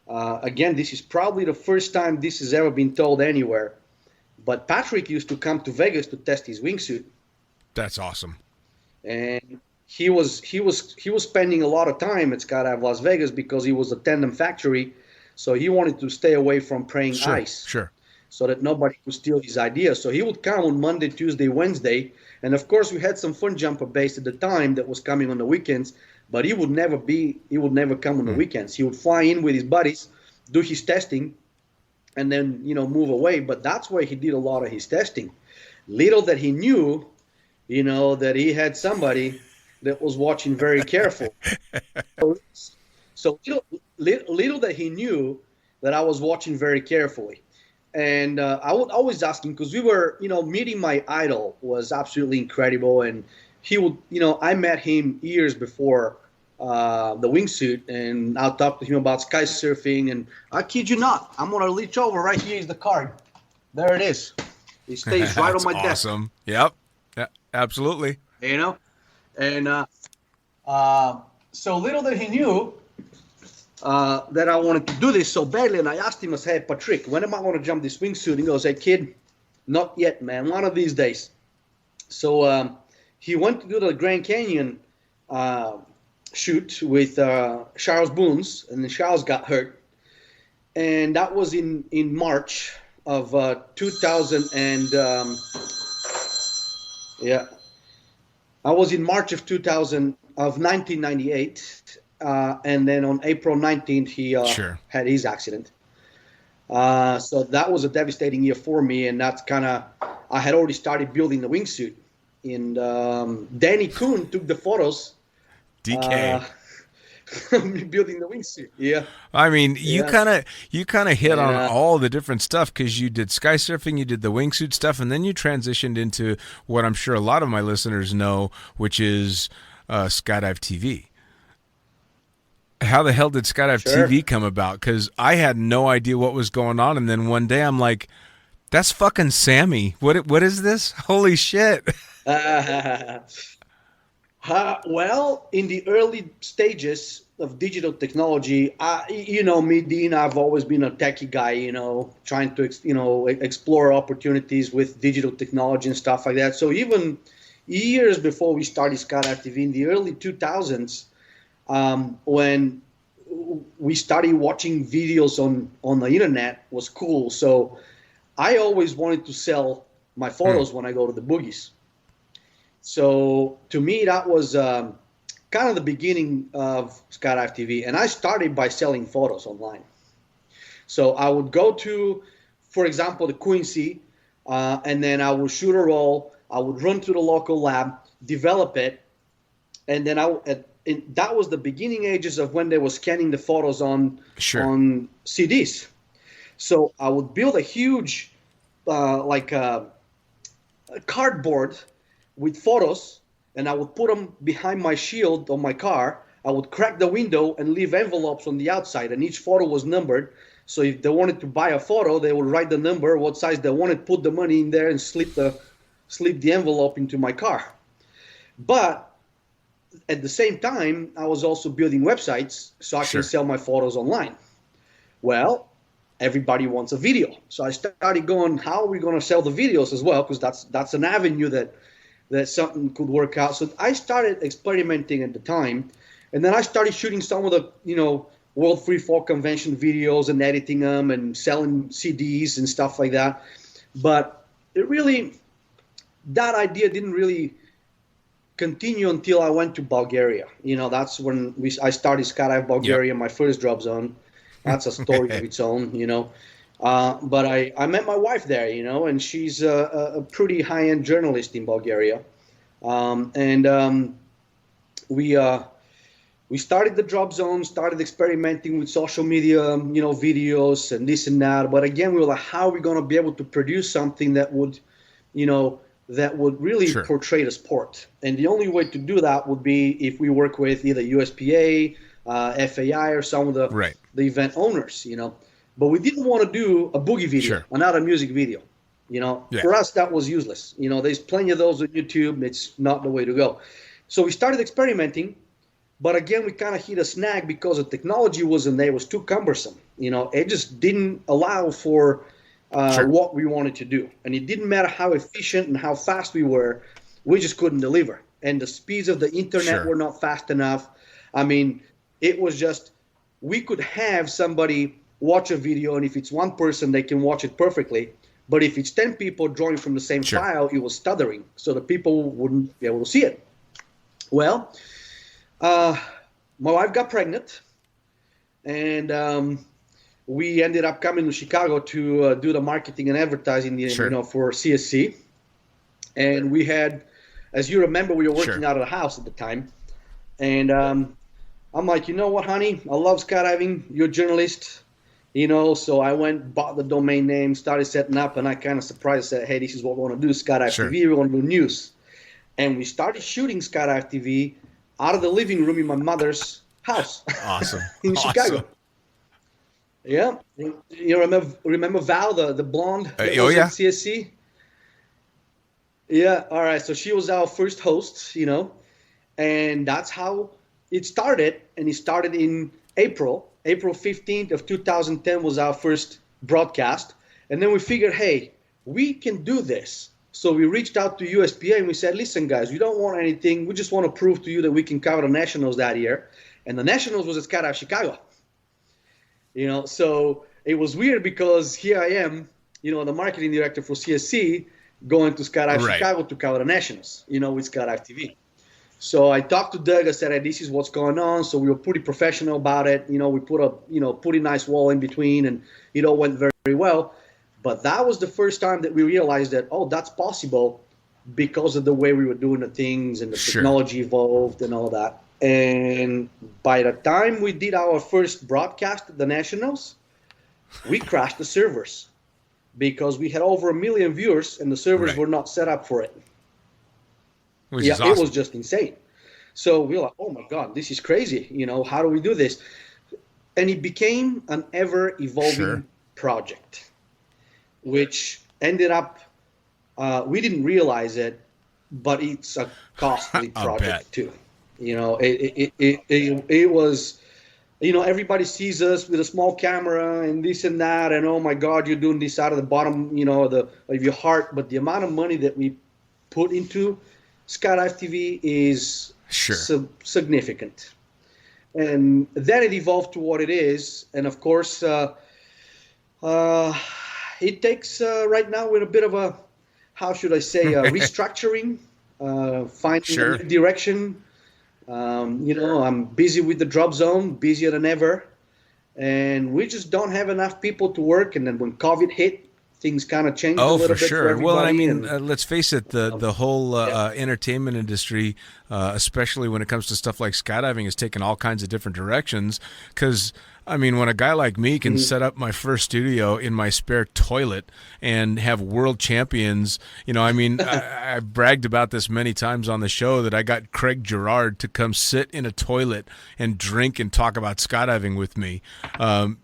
Again, this is probably the first time this has ever been told anywhere. But Patrick used to come to Vegas to test his wingsuit. That's awesome. And he was spending a lot of time at Skydive Las Vegas because he was a tandem factory. So he wanted to stay away from praying ice. Sure. So that nobody could steal his ideas. So he would come on Monday, Tuesday, Wednesday. And of course, we had some fun jumper base at the time that was coming on the weekends. But he would never come on the weekends. He would fly in with his buddies, do his testing, and then, move away. But that's where he did a lot of his testing. Little that he knew, that he had somebody that was watching very careful. So little that he knew that I was watching very carefully. And I would always ask him, because we were, meeting my idol was absolutely incredible. And he would, I met him years before the wingsuit, and I'll talk to him about sky surfing. And I kid you not, I'm going to reach over. Right here is the card. There it is. It stays right on my desk. Awesome. Yep. Yeah, absolutely. And so little that he knew that I wanted to do this so badly, and I asked him, I said, hey, Patrick, when am I going to jump this wingsuit? He goes, hey, kid, not yet, man. One of these days. So he went to do the Grand Canyon shoot with Charles Boons, and then Charles got hurt. And that was in March of 2000 and I was in March of 1998, and then on April 19th he had his accident. So that was a devastating year for me, and that's I had already started building the wingsuit, and Danny Kuhn took the photos. DK. Building the wingsuit. Yeah. I mean, you kind of hit on all the different stuff, because you did sky surfing, you did the wingsuit stuff, and then you transitioned into what I'm sure a lot of my listeners know, which is Skydive TV. How the hell did Skydive TV come about? Because I had no idea what was going on, and then one day I'm like, that's fucking Sammy. What is this? Holy shit. Well, in the early stages of digital technology, me, Dean, I've always been a techie guy, trying to, explore opportunities with digital technology and stuff like that. So even years before we started Skydive TV in the early 2000s, when we started watching videos on the internet was cool. So I always wanted to sell my photos when I go to the boogies. So to me, that was kind of the beginning of Skydive TV. And I started by selling photos online. So I would go to, for example, the Quincy, and then I would shoot a roll. I would run to the local lab, develop it, and then that was the beginning ages of when they were scanning the photos on CDs. So I would build a huge, cardboard with photos, and I would put them behind my shield on my car. I would crack the window and leave envelopes on the outside, and each photo was numbered. So if they wanted to buy a photo, they would write the number, what size they wanted, put the money in there, and slip the envelope into my car. But at the same time, I was also building websites so I can sell my photos online. Well, everybody wants a video. So I started going, how are we going to sell the videos as well? Because that's an avenue that something could work out. So I started experimenting at the time, and then I started shooting some of the, World Free Fall Convention videos and editing them and selling CDs and stuff like that. But that idea didn't really continue until I went to Bulgaria. That's when I started Skydive Bulgaria, my first drop zone. That's a story of its own, But I met my wife there, and she's a pretty high-end journalist in Bulgaria. We started the drop zone, started experimenting with social media, videos and this and that. But again, we were like, how are we going to be able to produce something that would, really portray the sport? And the only way to do that would be if we work with either USPA, FAI or some of Right. the event owners, But we didn't want to do a boogie video, Sure. another music video. Yeah. For us, that was useless. There's plenty of those on YouTube. It's not the way to go. So we started experimenting, but again, we kind of hit a snag because the technology wasn't there. It was too cumbersome. It just didn't allow for Sure. what we wanted to do. And it didn't matter how efficient and how fast we were, we just couldn't deliver. And the speeds of the internet Sure. were not fast enough. I mean, it was just, we could have somebody watch a video, and if it's one person, they can watch it perfectly. But if it's 10 people drawing from the same Sure. file, it was stuttering, so the people wouldn't be able to see it. Well, my wife got pregnant, and we ended up coming to Chicago to do the marketing and advertising, Sure. for CSC. And we had, as you remember, we were working Sure. out of the house at the time. And I'm like, you know what, honey? I love skydiving. You're a journalist. So I went, bought the domain name, started setting up, and I kind of surprised, said, hey, this is what we want to do, Skydive Sure. TV, we want to do news. And we started shooting Skydive TV out of the living room in my mother's house Awesome. in Chicago. Awesome. Yeah. You remember Val, the blonde that oh, was yeah. at CSC? Yeah, all right. So she was our first host, and that's how it started. And it started in April 15th of 2010 was our first broadcast. And then we figured, hey, we can do this. So we reached out to USPA and we said, listen, guys, we don't want anything. We just want to prove to you that we can cover the Nationals that year. And the Nationals was at Skydive Chicago. So it was weird because here I am, the marketing director for CSC, going to Skydive Right. Chicago to cover the Nationals, with Skydive TV. So I talked to Doug. I said, hey, this is what's going on. So we were pretty professional about it. We put a pretty nice wall in between, and it all went very, very well. But that was the first time that we realized that, oh, that's possible because of the way we were doing the things and the Sure. technology evolved and all that. And by the time we did our first broadcast at the Nationals, we crashed the servers because we had over 1 million viewers and the servers Right. were not set up for it. Which Yeah, is awesome. it was just insane. So we were like, oh my God, this is crazy. How do we do this? And it became an ever-evolving Sure. project, which ended up, we didn't realize it, but it's a costly I'll project bet. too. It was, everybody sees us with a small camera and this and that, and oh my God, you're doing this out of the bottom, of your heart. But the amount of money that we put into Skydive TV is Sure. significant. And then it evolved to what it is. And of course, it takes, right now, we're in a bit of a, how should I say, restructuring, finding Sure. a new direction. I'm busy with the drop zone, busier than ever. And we just don't have enough people to work. And then when COVID hit, things kind of changed a Oh, little for bit sure. for Well, I everybody. mean, let's face it, the whole Yeah. entertainment industry, especially when it comes to stuff like skydiving, has taken all kinds of different directions. Because, I mean, when a guy like me can set up my first studio in my spare toilet and have world champions, I mean, I bragged about this many times on the show that I got Craig Girard to come sit in a toilet and drink and talk about skydiving with me.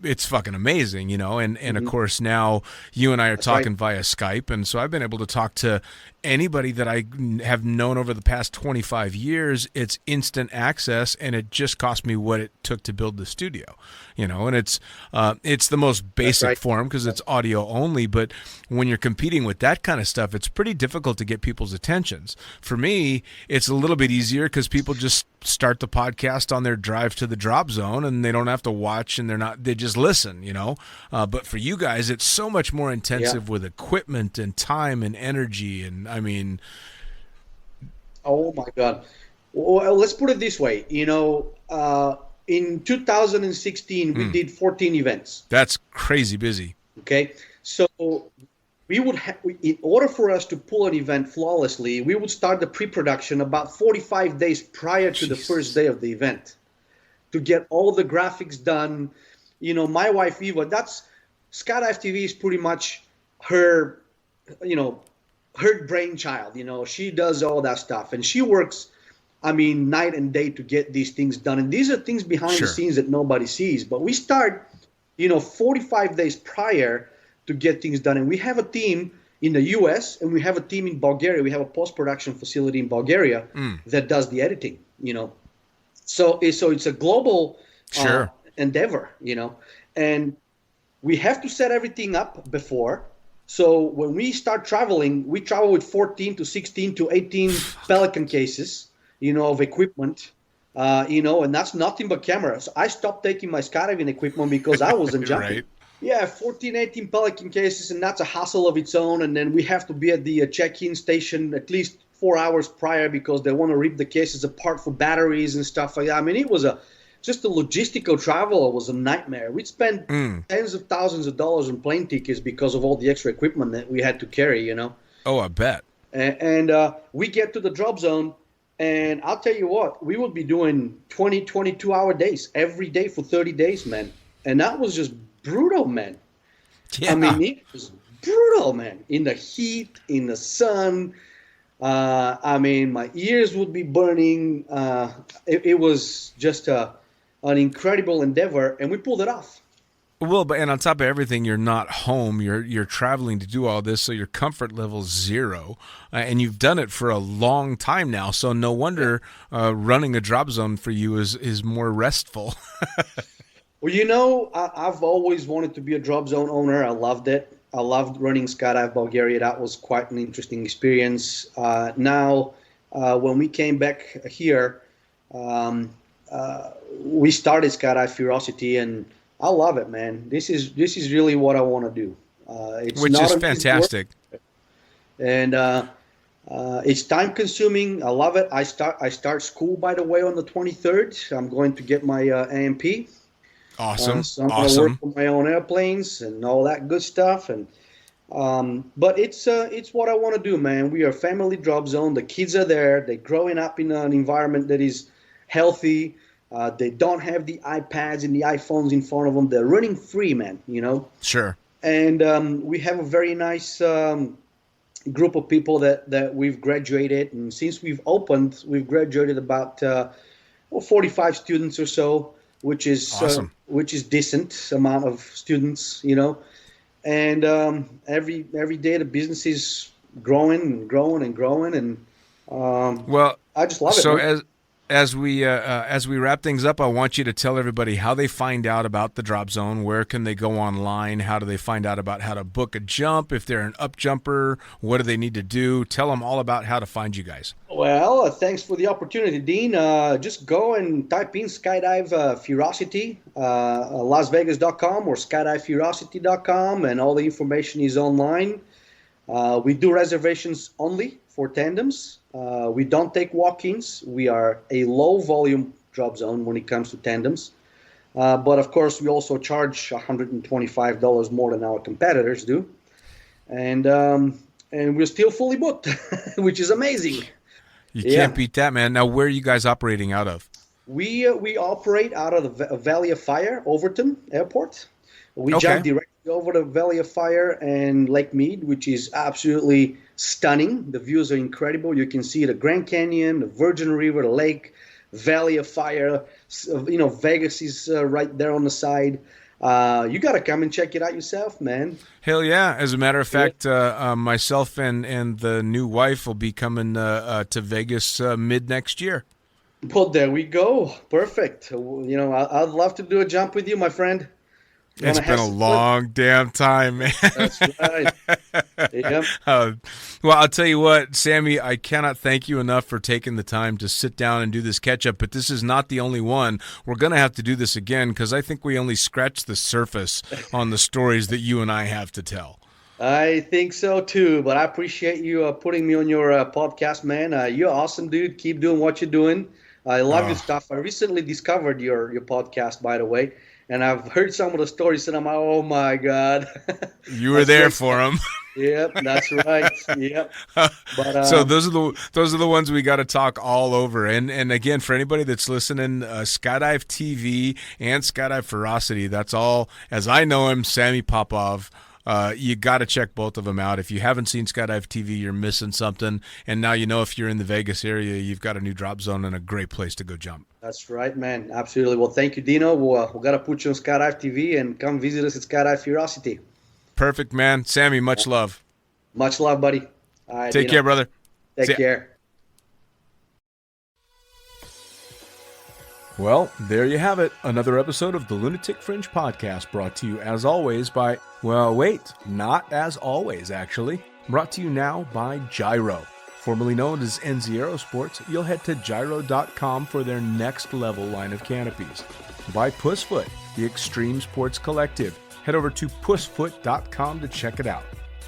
It's fucking amazing, and of course now you and I are talking via Skype, and so I've been able to talk to anybody that I have known over the past 25 years. It's instant access, and it just cost me what it took to build the studio, and it's the most basic right. form because it's audio only. But when you're competing with that kind of stuff, it's pretty difficult to get people's attentions. For me, it's a little bit easier because people just start the podcast on their drive to the drop zone and they don't have to watch, and they just listen, but for you guys, it's so much more intensive with equipment and time and energy. And I mean, oh my God. Well, let's put it this way. In 2016, we did 14 events. that's crazy busy. Okay. So we would in order for us to pull an event flawlessly, we would start the pre-production about 45 days prior to the first day of the event to get all the graphics done. My wife, Eva, that's Skydive TV is pretty much her, her brainchild. She does all that stuff, and she works I mean, night and day to get these things done. And these are things behind the scenes that nobody sees. But we start, 45 days prior to get things done. And we have a team in the U.S. and we have a team in Bulgaria. We have a post-production facility in Bulgaria that does the editing, So it's a global endeavor, and we have to set everything up before. So when we start traveling, we travel with 14 to 16 to 18 Pelican cases, of equipment, and that's nothing but cameras. I stopped taking my skydiving equipment because I wasn't jumping. Right. Yeah, 14, 18 Pelican cases, and that's a hassle of its own. And then we have to be at the check-in station at least 4 hours prior because they want to rip the cases apart for batteries and stuff like that. I mean, it was just the logistical travel was a nightmare. We'd spend tens of thousands of dollars on plane tickets because of all the extra equipment that we had to carry, Oh, I bet. And we get to the drop zone, and I'll tell you what, we would be doing 20, 22-hour days every day for 30 days, man. And that was just brutal, man. Yeah. I mean, it was brutal, man. In the heat, in the sun. I mean, my ears would be burning. It was just an incredible endeavor, and we pulled it off. Well, and on top of everything, you're not home. You're traveling to do all this, so your comfort level's zero, and you've done it for a long time now. So no wonder running a drop zone for you is more restful. Well, I've always wanted to be a drop zone owner. I loved it. I loved running Skydive Bulgaria. That was quite an interesting experience. Now, when we came back here, we started Skydive Curiosity, and I love it, man. This is really what I want to do. Which is fantastic. And it's time consuming. I love it. I start school, by the way, on the 23rd. I'm going to get my AMP. Awesome. So I'm going to work on my own airplanes and all that good stuff. And but it's what I want to do, man. We are a family drop zone. The kids are there. They're growing up in an environment that is healthy. They don't have the iPads and the iPhones in front of them. They're running free, man, Sure. And we have a very nice group of people that we've graduated. And since we've opened, we've graduated about 45 students or so, which is awesome. Which is decent amount of students, And every day the business is growing and growing and growing. And well, I just love it. So man. as we wrap things up, I want you to tell everybody how they find out about the drop zone. Where can they go online? How do they find out about how to book a jump? If they're an up jumper, what do they need to do? Tell them all about how to find you guys. Well, thanks for the opportunity, Dean. Just go and type in Skydive Curiosity, LasVegas.com or SkydiveCuriosity.com, and all the information is online. We do reservations only for tandems. We don't take walk-ins. We are a low-volume drop zone when it comes to tandems. But, of course, we also charge $125 more than our competitors do. And we're still fully booked, which is amazing. You can't beat that, man. Now, where are you guys operating out of? We operate out of the Valley of Fire, Overton Airport. We jump directly over the Valley of Fire and Lake Mead, which is absolutely stunning. The views are incredible. You can see the Grand Canyon, the Virgin River, the lake, Valley of Fire. Vegas is right there on the side. You got to come and check it out yourself, man. Hell yeah. As a matter of fact, myself and the new wife will be coming to Vegas mid next year. Well, there we go. Perfect. I'd love to do a jump with you, my friend. It's been a long damn time, man. That's right. Yep. Well, I'll tell you what, Sammy, I cannot thank you enough for taking the time to sit down and do this catch-up, but this is not the only one. We're going to have to do this again because I think we only scratched the surface on the stories that you and I have to tell. I think so, too, but I appreciate you putting me on your podcast, man. You're awesome, dude. Keep doing what you're doing. I love your stuff. I recently discovered your podcast, by the way. And I've heard some of the stories, and I'm like, oh, my God. You were there for them. Yep, that's right. Yep. But, so those are the ones we got to talk all over. And again, for anybody that's listening, Skydive TV and Skydive Ferocity, that's all, as I know him, Sammy Popov. You got to check both of them out. If you haven't seen Skydive TV, you're missing something. And now you know if you're in the Vegas area, you've got a new drop zone and a great place to go jump. That's right, man. Absolutely. Well, thank you, Dino. We got to put you on Skydive TV and come visit us at Skydive Curiosity. Perfect, man. Sammy, much love. Much love, buddy. All right, Take Dino. care, brother. Take care. Well, there you have it. Another episode of the Lunatic Fringe podcast brought to you as always by, well, wait, not as always, actually. Brought to you now by Gyro. Formerly known as NZ Aerosports, you'll head to gyro.com for their next level line of canopies. By Pussfoot, the Extreme Sports Collective. Head over to pussfoot.com to check it out.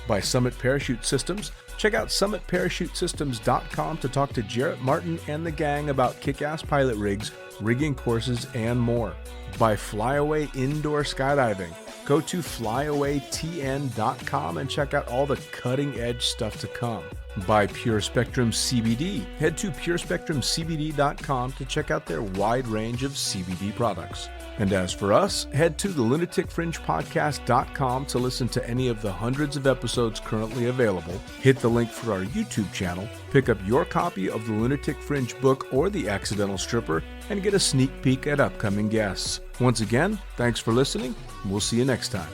By Summit Parachute Systems, check out summitparachutesystems.com to talk to Jarrett Martin and the gang about kick-ass pilot rigs, rigging courses, and more. By Flyaway Indoor Skydiving, go to flyawaytn.com and check out all the cutting-edge stuff to come. By Pure Spectrum CBD, head to purespectrumcbd.com to check out their wide range of CBD products. And as for us, head to the lunaticfringepodcast.com to listen to any of the hundreds of episodes currently available, hit the link for our YouTube channel, pick up your copy of the Lunatic Fringe book or The Accidental Stripper, and get a sneak peek at upcoming guests. Once again, thanks for listening. We'll see you next time.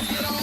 Get on,